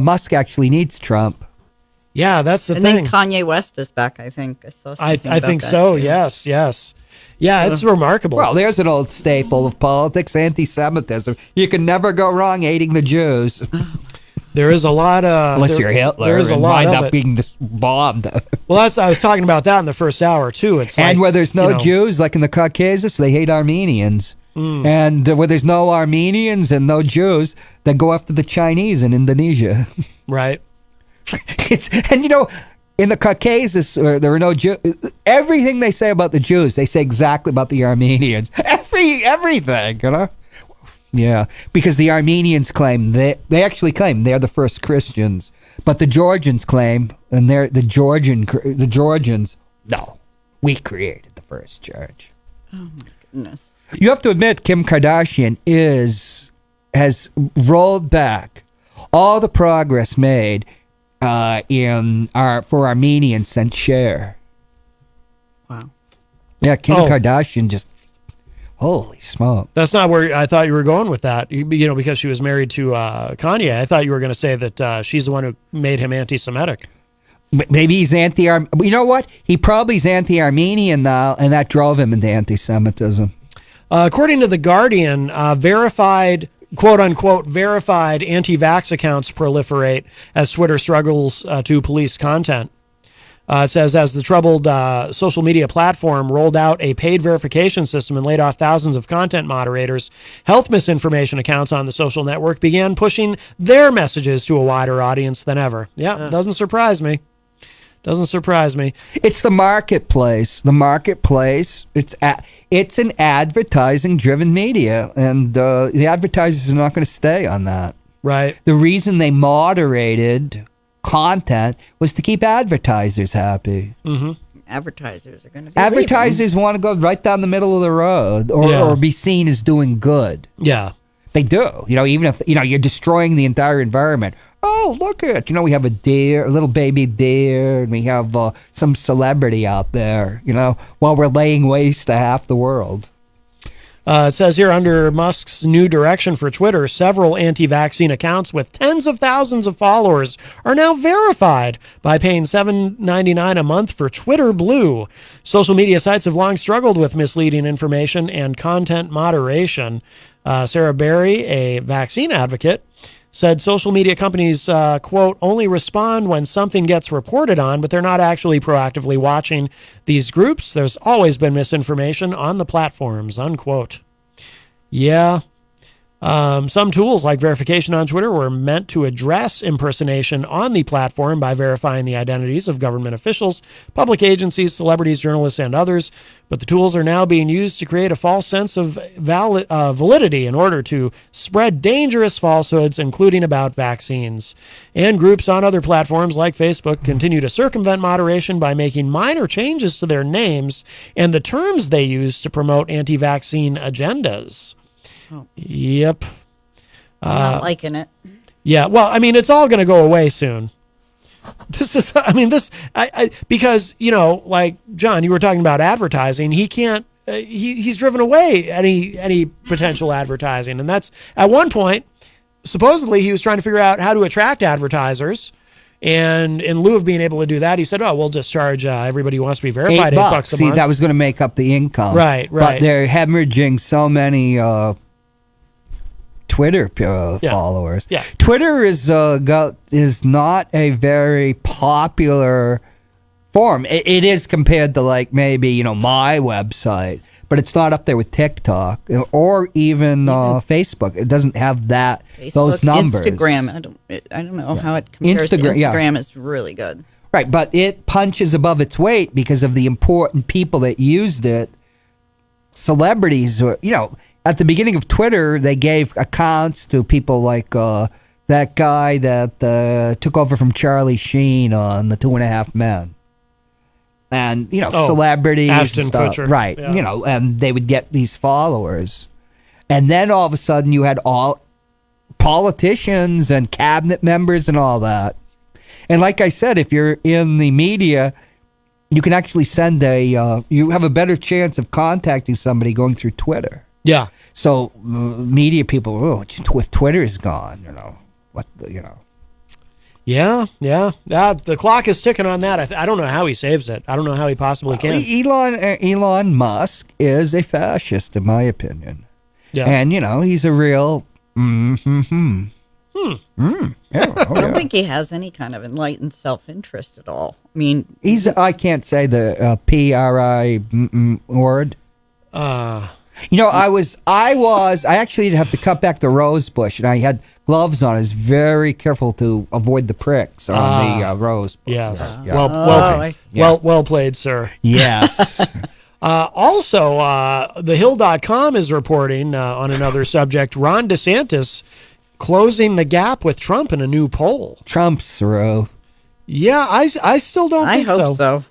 Musk actually needs Trump. Yeah, that's the and thing. then Kanye West is back, I think. I think so. Too. Yes. Yeah, it's remarkable. Well, there's an old staple of politics, anti-Semitism. You can never go wrong hating the Jews. There is a lot of... Unless you're Hitler there is a and lot wind of up it. being just bombed. Well, I was talking about that in the first hour, too. It's And like, where there's no you know, Jews, like in the Caucasus, they hate Armenians. And where there's no Armenians and no Jews, they go after the Chinese in Indonesia. Right. And, you know... In the Caucasus, there are no Jews. Everything they say about the Jews, they say exactly about the Armenians. Everything, you know? Yeah, because the Armenians claim, they actually claim they're the first Christians. But the Georgians claim, and they're the Georgians, no, we created the first church. Oh, my goodness. You have to admit, Kim Kardashian has rolled back all the progress made for Armenians since Cher. Wow. Yeah, Kim Kardashian just, holy smoke. That's not where I thought you were going with that. You know, because she was married to Kanye. I thought you were going to say that she's the one who made him anti-Semitic. Maybe he's you know what? He probably is anti-Armenian now, and that drove him into anti-Semitism. According to The Guardian, verified, quote-unquote, verified anti-vax accounts proliferate as Twitter struggles to police content. It says, as the troubled social media platform rolled out a paid verification system and laid off thousands of content moderators, health misinformation accounts on the social network began pushing their messages to a wider audience than ever. Yeah, doesn't surprise me. Doesn't surprise me. It's the marketplace. The marketplace, it's an advertising-driven media, and the advertisers are not going to stay on that. Right. The reason they moderated content was to keep advertisers happy. Mm-hmm. Advertisers are going to be Advertisers want to go right down the middle of the road or be seen as doing good. Yeah. They do. You know, even if, you know, you're destroying the entire environment. Oh, look at, you know, we have a deer, a little baby deer, and we have some celebrity out there, you know, while we're laying waste to half the world. It says here, under Musk's new direction for Twitter, several anti-vaccine accounts with tens of thousands of followers are now verified by paying $7.99 a month for Twitter Blue. Social media sites have long struggled with misleading information and content moderation. Sarah Berry, a vaccine advocate, said social media companies, quote, only respond when something gets reported on, but they're not actually proactively watching these groups. There's always been misinformation on the platforms, unquote. Yeah. Some tools like verification on Twitter were meant to address impersonation on the platform by verifying the identities of government officials, public agencies, celebrities, journalists, and others. But the tools are now being used to create a false sense of validity in order to spread dangerous falsehoods, including about vaccines. And groups on other platforms like Facebook continue to circumvent moderation by making minor changes to their names and the terms they use to promote anti-vaccine agendas. Oh. Yep. I'm not liking it. Yeah. Well, I mean, it's all going to go away soon. This is, I mean, because, you know, like John, you were talking about advertising. He can't, he's driven away any potential advertising. And that's at one point, supposedly he was trying to figure out how to attract advertisers. And in lieu of being able to do that, he said, oh, we'll just charge everybody who wants to be verified $8 a month. See, that was going to make up the income. Right. But they're hemorrhaging so many Twitter followers. Yeah. Twitter is not a very popular forum. It is compared to like maybe, you know, my website, but it's not up there with TikTok or even Facebook. It doesn't have those numbers. Instagram, I don't know how it compares to Instagram is really good. Right, but it punches above its weight because of the important people that used it. Celebrities, you know, at the beginning of Twitter, they gave accounts to people like that guy that took over from Charlie Sheen on the 2.5 Men. And, you know, celebrities. Ashton Kutcher. Right, yeah. You know, and they would get these followers. And then all of a sudden you had all politicians and cabinet members and all that. And like I said, if you're in the media, you can actually send you have a better chance of contacting somebody going through Twitter. Yeah. So media people, if Twitter is gone, you know, Yeah. The clock is ticking on that. I don't know how he saves it. I don't know how he possibly can. Elon Musk is a fascist, in my opinion. Yeah. And, you know, he's a real... I don't think he has any kind of enlightened self-interest at all. I mean... I can't say the P-R-I word. You know, I actually had to cut back the rose bush, and I had gloves on. I was very careful to avoid the pricks on the rose bush. Yes. Yeah. Well played, sir. Yes. Also, thehill.com is reporting on another subject. Ron DeSantis closing the gap with Trump in a new poll. Trump's through. Yeah, I still don't think so. I hope so.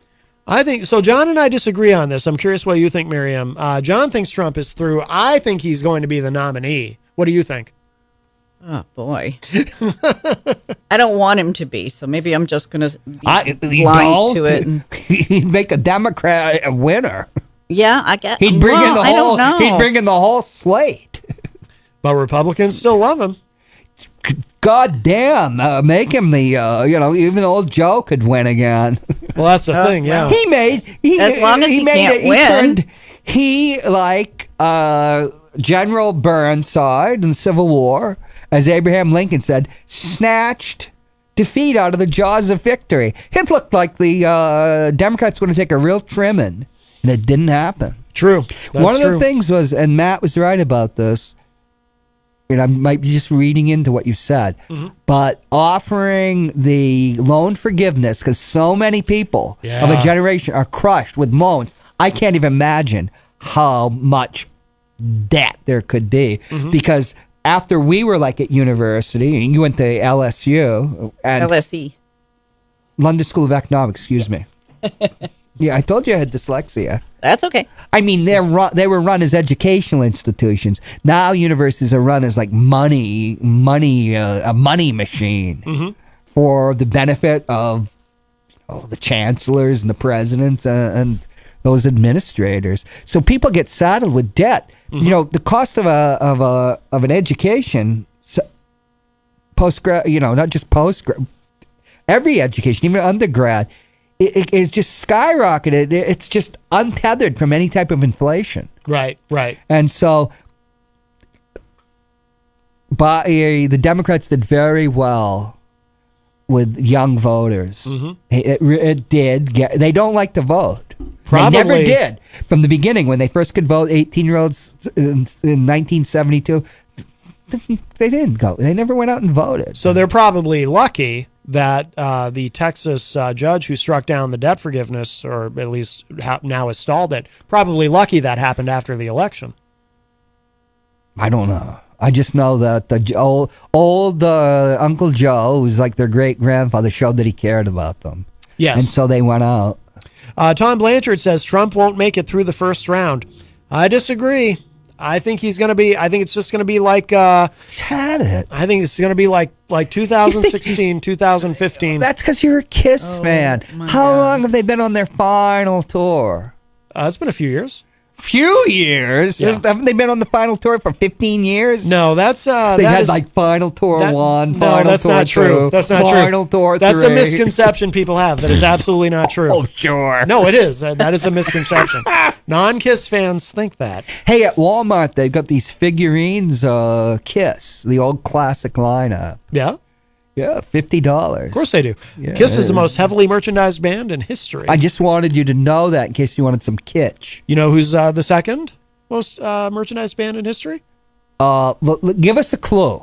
I think so. John and I disagree on this. I'm curious what you think, Miriam. John thinks Trump is through. I think he's going to be the nominee. What do you think? Oh, boy. I don't want him to be, so maybe I'm just going to be blind to it. He'd make a Democrat a winner. Yeah, I guess. He'd bring in the whole slate. But Republicans still love him. God damn, make him the, even old Joe could win again. Well, that's the thing, yeah. As long as he can't win. General Burnside in the Civil War, as Abraham Lincoln said, snatched defeat out of the jaws of victory. It looked like the Democrats were going to take a real trimming, and it didn't happen. True. One of the things was, and Matt was right about this, and I might be just reading into what you said, but offering the loan forgiveness, because so many people of a generation are crushed with loans. I can't even imagine how much debt there could be, because after we were like at university, and you went to LSU and LSE, London School of Economics, excuse me. Yeah, I told you I had dyslexia. That's okay. I mean, they were run as educational institutions. Now universities are run as like a money machine for the benefit of the chancellors and the presidents and those administrators. So people get saddled with debt. You know, the cost of an education, postgrad, not just postgrad, every education, even undergrad, it is just skyrocketed. It's just untethered from any type of inflation. Right. And so the Democrats did very well with young voters. Mhm. It did. They don't like to vote. Probably. They never did from the beginning when they first could vote. 18-year-olds in 1972, they didn't go. They never went out and voted. So they're probably lucky that the Texas judge who struck down the debt forgiveness, or at least now has stalled it, probably lucky that happened after the election. I don't know. I just know that the old Uncle Joe, who's like their great grandfather, showed that he cared about them. Yes. And so they went out. Tom Blanchard says Trump won't make it through the first round. I disagree. I think he's going to be. I think it's just going to be like. He's had it. I think it's going to be like 2016, 2015. That's because you're a Kiss fan. How long have they been on their final tour? It's been a few years. Few years? Yeah. Haven't they been on the final tour for 15 years? No, that's they that had is- like final tour that- 1, no, final that's tour not 2, true. That's not final true. tour 3. That's a misconception people have. That is absolutely not true. Oh, sure. No, it is. That is a misconception. Non-Kiss fans think that. Hey, at Walmart, they've got these figurines, Kiss, the old classic lineup. Yeah, Yeah, $50. of course they do. Yeah. Kiss is the most heavily merchandised band in history. I just wanted you to know that in case you wanted some kitsch. You know who's the second most merchandised band in history? Give us a clue.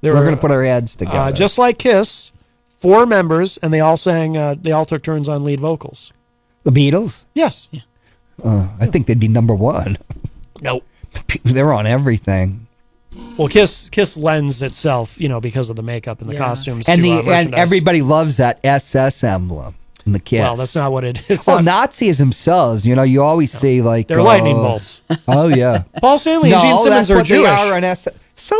We're going to put our heads together. Just like Kiss, 4 members, and they all sang. They all took turns on lead vocals. The Beatles? Yes. I think they'd be number 1. Nope. They're on everything. Well, Kiss lends itself, because of the makeup and the costumes. And to, and merchandise. everybody loves that SS emblem in the Kiss. Well, that's not what it is. Well, Nazis themselves, you always see like They're lightning bolts. Oh yeah. Paul Stanley and Gene Simmons that's are what Jewish. They are an SS. So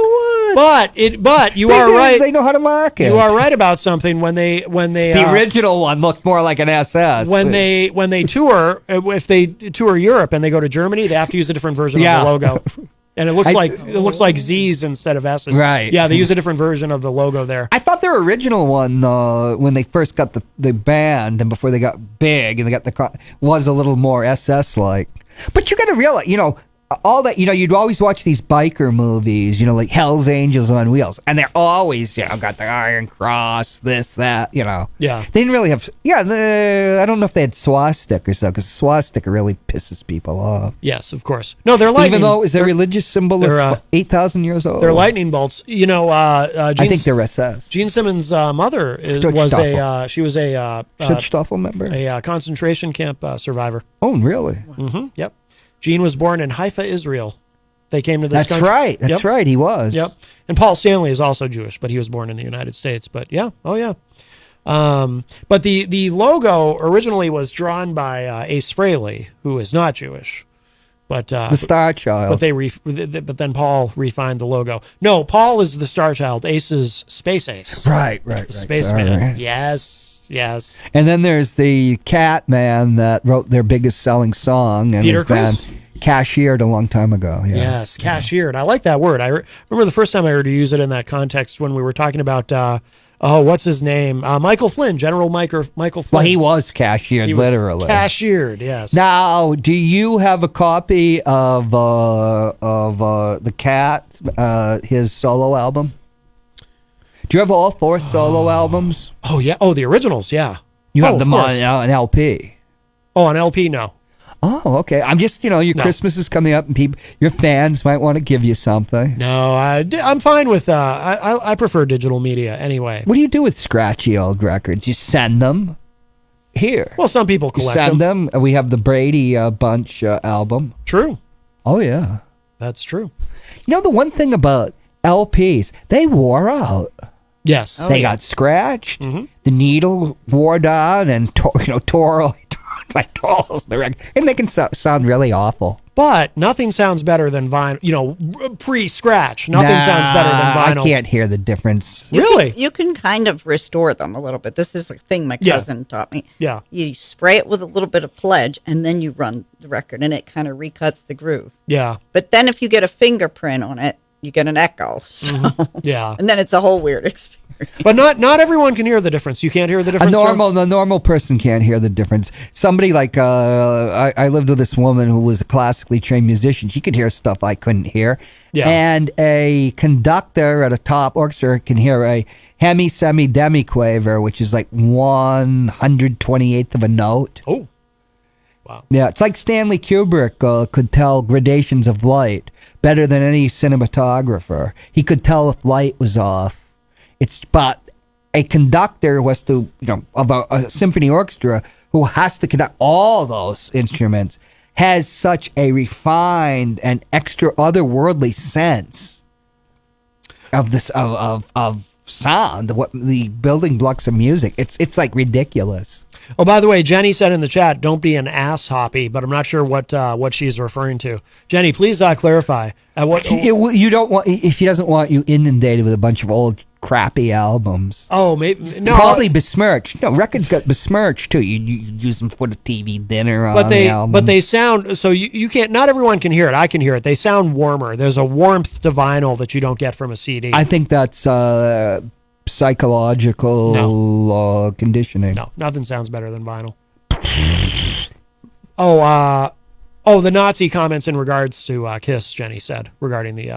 what? But you are right. They know how to market. You are right about something when they The original one looked more like an SS. when they tour. If they tour Europe and they go to Germany, they have to use a different version Yeah. of the logo. And it looks like Z's instead of S's. Right. Yeah, they use a different version of the logo there. I thought their original one, when they first got the band and before they got big and they got was a little more SS like. But you got to realize, all that, you'd always watch these biker movies, like Hell's Angels on Wheels, and they're always, got the Iron Cross, this, that, Yeah. They didn't really have, I don't know if they had swastikas though, because swastika really pisses people off. Yes, of course. No, they're lightning. Even though it's a religious symbol that's 8,000 years old. They're lightning bolts. I think they're SS. Gene Simmons' mother was a Schutzstaffel member? a concentration camp survivor. Oh, really? Mm-hmm. Yep. Gene was born in Haifa, Israel. They came to this That's country. right. That's right. He was. Yep. And Paul Stanley is also Jewish, but he was born in the United States. But yeah. Oh, yeah. But the logo originally was drawn by Ace Frehley, who is not Jewish. But the Star Child. But then Paul refined the logo. No, Paul is the Star Child. Ace is Space Ace. Right. The spaceman. Right. Yes. And then there's the Cat Man that wrote their biggest selling song and Peter has been Criss? cashiered a long time ago. Yeah. Yes, cashiered. I like that word. I remember the first time I heard you use it in that context when we were talking about, what's his name? Michael Flynn, General Michael Flynn. Well, he was cashiered, He was literally. Cashiered, yes. Now, do you have a copy of the Cat, his solo album? Do you have all 4 solo albums? Oh, yeah. Oh, the originals, yeah. You have of them on course. an LP. Oh, on LP, no. Oh, okay. I'm just, your No. Christmas is coming up, and your fans might want to give you something. No, I'm fine with, I prefer digital media anyway. What do you do with scratchy old records? You send them here. Well, some people You collect send them. them. We have the Brady Bunch album. True. Oh, yeah. That's true. The one thing about LPs, they wore out. Yes. They got scratched. Mm-hmm. The needle wore down and tore the record. And they can sound really awful. But nothing sounds better than vinyl, pre-scratch. Nothing sounds better than vinyl. I can't hear the difference. Really? You can kind of restore them a little bit. This is a thing my Yeah. cousin taught me. Yeah. You spray it with a little bit of pledge, and then you run the record, and it kind of recuts the groove. Yeah. But then if you get a fingerprint on it, you get an echo. So. Yeah. And then it's a whole weird experience. But not everyone can hear the difference. You can't hear the difference. The normal person can't hear the difference. Somebody like I lived with this woman who was a classically trained musician. She could hear stuff I couldn't hear. Yeah. And a conductor at a top orchestra can hear a hemi, semi, demi quaver, which is like 128th of a note. Oh. Wow. Yeah, it's like Stanley Kubrick could tell gradations of light better than any cinematographer. He could tell if light was off. But a conductor who has to, of a symphony orchestra who has to conduct all those instruments has such a refined and extra otherworldly sense of this of sound, what the building blocks of music. It's like ridiculous. Oh, by the way, Jenny said in the chat, "Don't be an ass hoppy," but I'm not sure what she's referring to. Jenny, please clarify. You don't want if she doesn't want you inundated with a bunch of old crappy albums. Oh, maybe no. Probably besmirched. No, records got besmirched too. You use them to put a TV dinner on the album. But they sound so you can't. Not everyone can hear it. I can hear it. They sound warmer. There's a warmth to vinyl that you don't get from a CD. I think that's psychological conditioning. No, nothing sounds better than vinyl. The Nazi comments in regards to Kiss, Jenny said, regarding the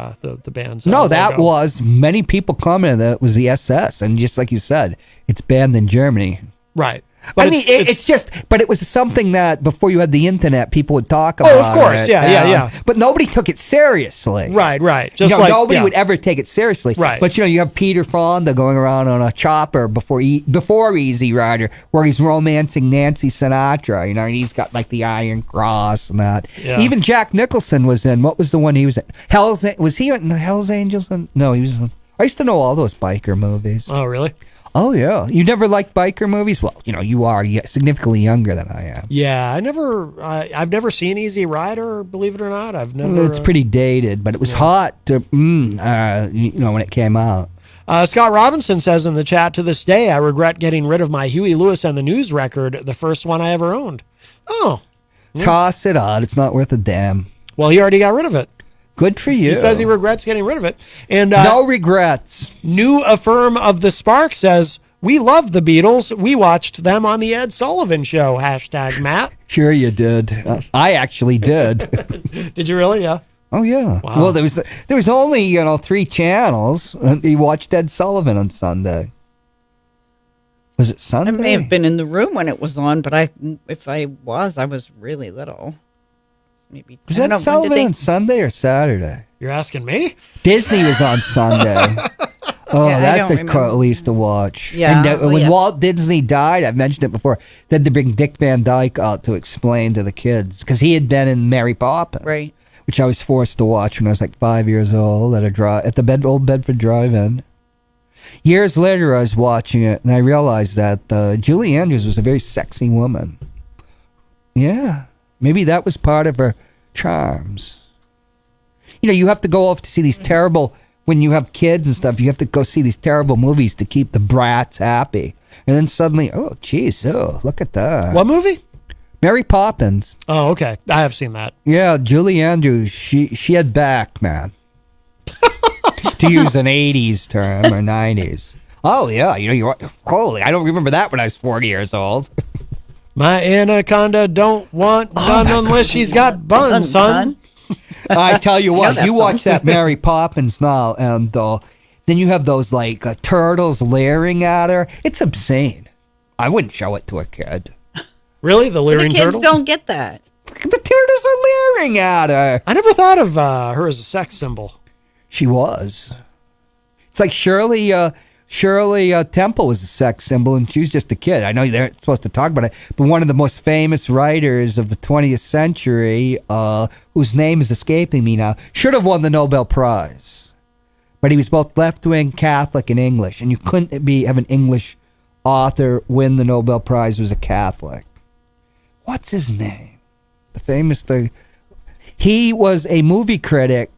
band's No, that logo. was, many people commented that it was the SS, and just like you said, it's banned in Germany. Right. But but it was something that before you had the internet, people would talk about. Oh, of course, it. yeah. But nobody took it seriously. Right. Nobody would ever take it seriously. Right. But you have Peter Fonda going around on a chopper before Easy Rider, where he's romancing Nancy Sinatra. And he's got like the Iron Cross and that. Yeah. Even Jack Nicholson was in. What was the one he was in? Was he in Hell's Angels? No, he was. I used to know all those biker movies. Oh, really? Oh, yeah. You never liked biker movies? Well, you are significantly younger than I am. Yeah, I've never seen Easy Rider, believe it or not. I've never. It's pretty dated, but it was hot when it came out. Scott Robinson says in the chat, to this day, I regret getting rid of my Huey Lewis and the News record, the first one I ever owned. Oh. Toss it out. It's not worth a damn. Well, he already got rid of it. Good for you. He says he regrets getting rid of it. And no regrets. New Affirm of the Spark says, we love the Beatles. We watched them on the Ed Sullivan Show. # Matt. Sure you did. I actually did. Did you really? Yeah. Oh, yeah. Wow. Well, there was only, 3 channels. He watched Ed Sullivan on Sunday. Was it Sunday? I may have been in the room when it was on, but if I was really little. Maybe. Was that Sullivan on Sunday or Saturday? You're asking me? Disney was on Sunday. That's a cool at least to watch. Yeah. And when Walt Disney died, I've mentioned it before, they had to bring Dick Van Dyke out to explain to the kids because he had been in Mary Poppins, right? Which I was forced to watch when I was like 5 years old at the old Bedford Drive-In. Years later, I was watching it and I realized that Julie Andrews was a very sexy woman. Yeah. Maybe that was part of her charms. You have to go off to see these terrible, when you have kids and stuff, you have to go see these terrible movies to keep the brats happy. And then suddenly, look at that. What movie? Mary Poppins. Oh, okay. I have seen that. Yeah, Julie Andrews, she had back, man. To use an 80s term or 90s. Oh, yeah. Holy, I don't remember that when I was 40 years old. My anaconda don't want none unless she's got buns, son. I tell you what, you watch that Mary Poppins now, and then you have those turtles leering at her. It's obscene. I wouldn't show it to a kid. Really, the leering the kids turtles? don't get that. The turtles are leering at her. I never thought of her as a sex symbol. She was. It's like Shirley Temple was a sex symbol, and she was just a kid. I know they're supposed to talk about it, but one of the most famous writers of the 20th century, whose name is escaping me now, should have won the Nobel Prize. But he was both left-wing, Catholic, and English, and you couldn't have an English author win the Nobel Prize was a Catholic. What's his name? He was a movie critic.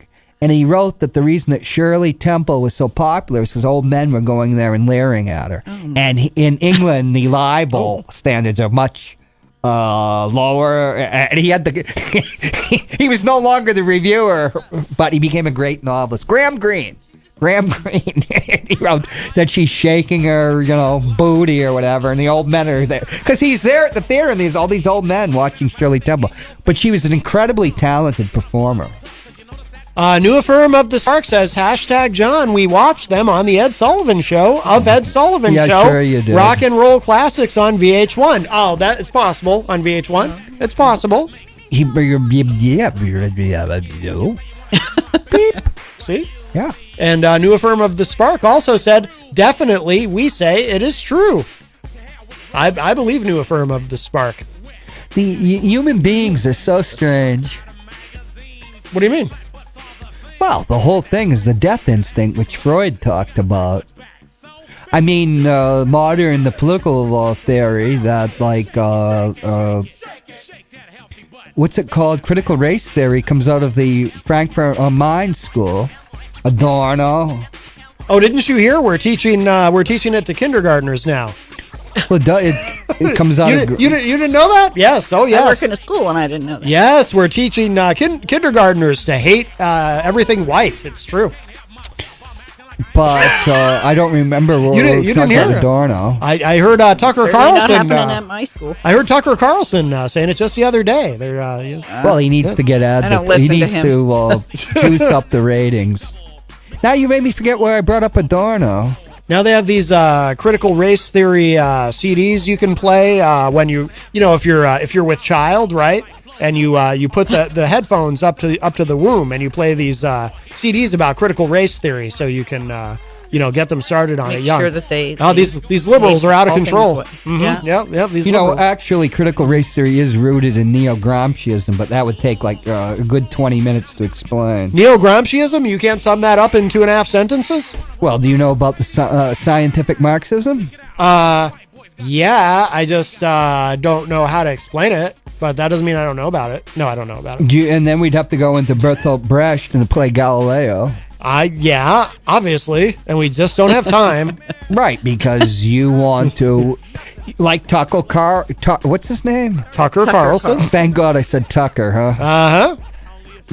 And he wrote that the reason that Shirley Temple was so popular is because old men were going there and leering at her. Oh. And in England, the libel standards are much lower. And he had he was no longer the reviewer, but he became a great novelist. Graham Greene. Graham Greene. He wrote that she's shaking her, booty or whatever, and the old men are there because he's there at the theater, and there's all these old men watching Shirley Temple. But she was an incredibly talented performer. New Affirm of the Spark says, #John, we watched them on the Ed Sullivan Show of Ed Sullivan Yeah, Show. sure you did. Rock and Roll Classics on VH1. Oh, that is possible on VH1. It's possible. See? Yeah. And New Affirm of the Spark also said, definitely, we say it is true. I believe New Affirm of the Spark. The human beings are so strange. What do you mean? Well, the whole thing is the death instinct, which Freud talked about. I mean, the political theory that, what's it called? Critical race theory comes out of the Frankfurt Mind School. Adorno. Oh, didn't you hear? We're teaching it to kindergartners now. Well, it comes out of... You didn't know that? Yes. Oh, yes. I work in a school and I didn't know that. Yes, we're teaching kindergartners to hate everything white. It's true. But I don't remember what you didn't hear Adorno. I heard Tucker Not Carlson. happening at my school. I heard Tucker Carlson saying it just the other day. Well, he needs to get I don't listen he to needs him. to juice up the ratings. Now you made me forget where I brought up Adorno. Now they have these critical race theory CDs you can play when if you're with child, right? And you put the headphones up to the womb and you play these CDs about critical race theory, so you can get them started on it young. Make sure that they these liberals are out of control. Yeah. Yep. These liberals. Actually, critical race theory is rooted in neo-Gramsciism, but that would take a good 20 minutes to explain. Neo-Gramsciism? You can't sum that up in 2.5 sentences? Well, do you know about the scientific Marxism? Yeah, I just don't know how to explain it, but that doesn't mean I don't know about it. No, I don't know about it. And then we'd have to go into Bertolt Brecht and play Galileo. Yeah, obviously, and we just don't have time. Right, because you want to, like what's his name? Tucker Carlson. Thank God I said Tucker, huh? Uh-huh.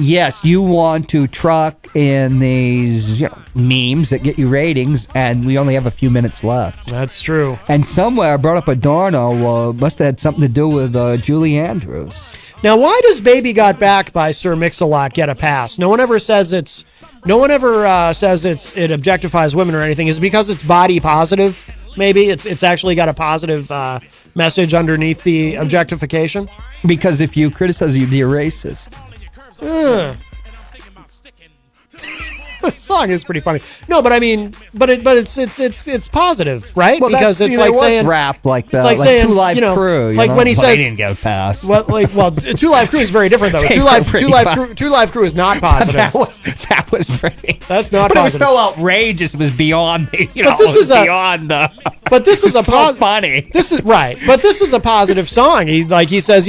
Yes, you want to truck in these memes that get you ratings, and we only have a few minutes left. That's true. And somewhere I brought up Adorno, must have had something to do with Julie Andrews. Now, why does Baby Got Back by Sir Mix-a-Lot get a pass? No one ever says it objectifies women or anything. Is it because it's body positive? Maybe it's actually got a positive message underneath the objectification. Because if you criticize, you'd be a racist. The song is pretty funny. No, but I mean, it's positive, right? Well, because it's like saying rap like that, it's like saying, Two Live Crew. Like when he says, he didn't get a pass. Well, Two Live Crew is very different though. Two Live Crew is not positive. that was pretty. That's not but positive. It was so outrageous. It was beyond the. But this is beyond the. But this is so funny. This is right. But this is a positive song. He says,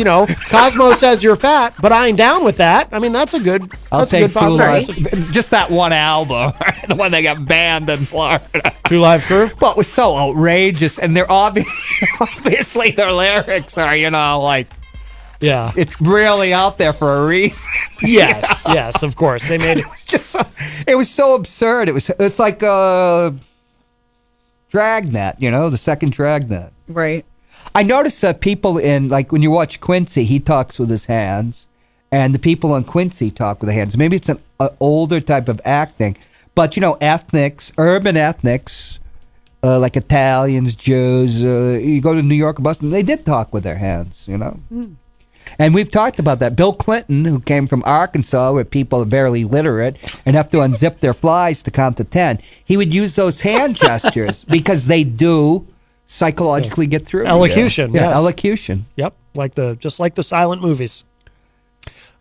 Cosmo says you're fat, but I ain't down with that. I mean, that's a good. That's a good positive. Just that one album, the one that got banned in Florida. Two Live Crew. Well, it was so outrageous, and they're obviously their lyrics are, yeah, it's really out there for a reason. Yes, yes, of course. They made it was so absurd. It's like Dragnet, the second Dragnet. Right. I noticed that people when you watch Quincy, he talks with his hands, and the people on Quincy talk with their hands. Maybe it's an older type of acting, but ethnics, urban ethnics, like Italians, Jews. You go to New York or Boston, they did talk with their hands. And we've talked about that. Bill Clinton, who came from Arkansas, where people are barely literate and have to unzip their flies to count to 10, he would use those hand gestures because they do psychologically get through. Elocution. Yeah, yes. elocution. Yep, just like the silent movies.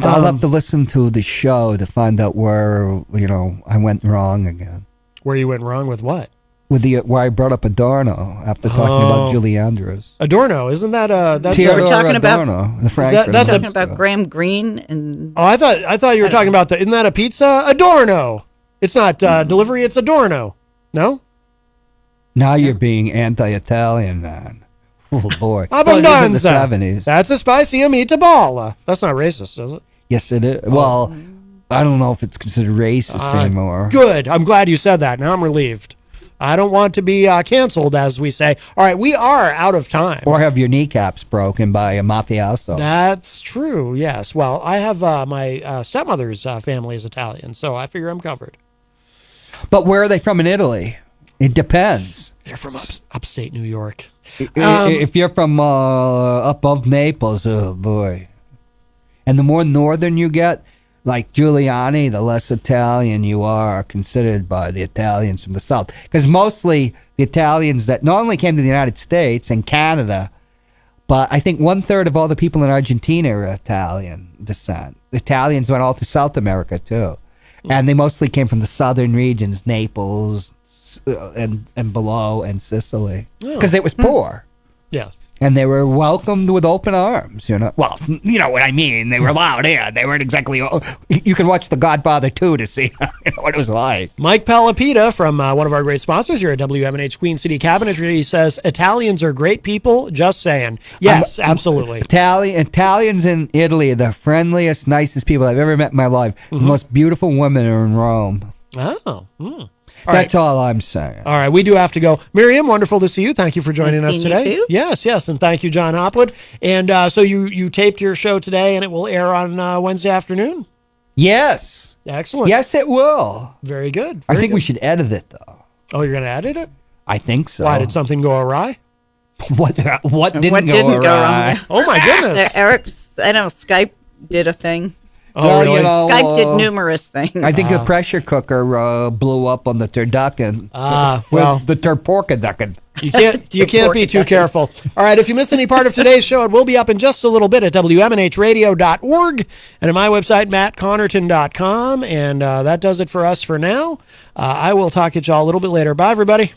I'll have to listen to the show to find out where I went wrong again. Where you went wrong with what? With where I brought up Adorno after talking about Julie Andrews. Adorno, isn't that that's we're talking Adorno, about the Frankfurt. That's talking about Graham Greene and. Oh, I thought you were talking about isn't that a pizza? Adorno. It's not delivery. It's Adorno. No. Now you're being anti-Italian, man. Oh boy. Abbondanza. Well, it is in the 70s. That's a spicy meatball. That's not racist, is it? Yes, it is. Well, I don't know if it's considered racist anymore. Good. I'm glad you said that. Now I'm relieved. I don't want to be canceled, as we say. All right, we are out of time. Or have your kneecaps broken by a mafioso. That's true, yes. Well, I have my stepmother's family is Italian, so I figure I'm covered. But where are they from in Italy? It depends. They're from upstate New York. If you're from above Naples, oh boy. And the more northern you get, like Giuliani, the less Italian you are considered by the Italians from the South. Because mostly the Italians that not only came to the United States and Canada, but I think 1/3 of all the people in Argentina are Italian descent. The Italians went all to South America too. And they mostly came from the southern regions, Naples and below, and Sicily. Because it was poor. Yes. And they were welcomed with open arms, you know. Well, you know what I mean. They were allowed in. They weren't exactly... You can watch The Godfather 2 to see what it was like. Mike Palapita from one of our great sponsors here at WMNH Queen City Cabinetry says, Italians are great people, just saying. Yes, absolutely. Italians in Italy are the friendliest, nicest people I've ever met in my life. The most beautiful women are in Rome. Oh, That's all I'm saying. All right, we do have to go. Miriam, wonderful to see you. Thank you for joining us seeing you today. too. Yes, and thank you, John Hopwood. And so you taped your show today, and it will air on Wednesday afternoon? Yes. Excellent. Yes, it will. Very good. I think we should edit it, though. Oh, you're going to edit it? I think so. Why, did something go awry? What didn't go awry? Wrong? Oh, my goodness. I know, Skype did a thing. Oh, well, really? You know, Skype did numerous things. I think the pressure cooker blew up on the turducken. Well, the turporkaducken. You can't be too careful. All right, if you missed any part of today's show, it will be up in just a little bit at WMNHradio.org and at my website, mattconnerton.com. And that does it for us for now. I will talk to y'all a little bit later. Bye, everybody.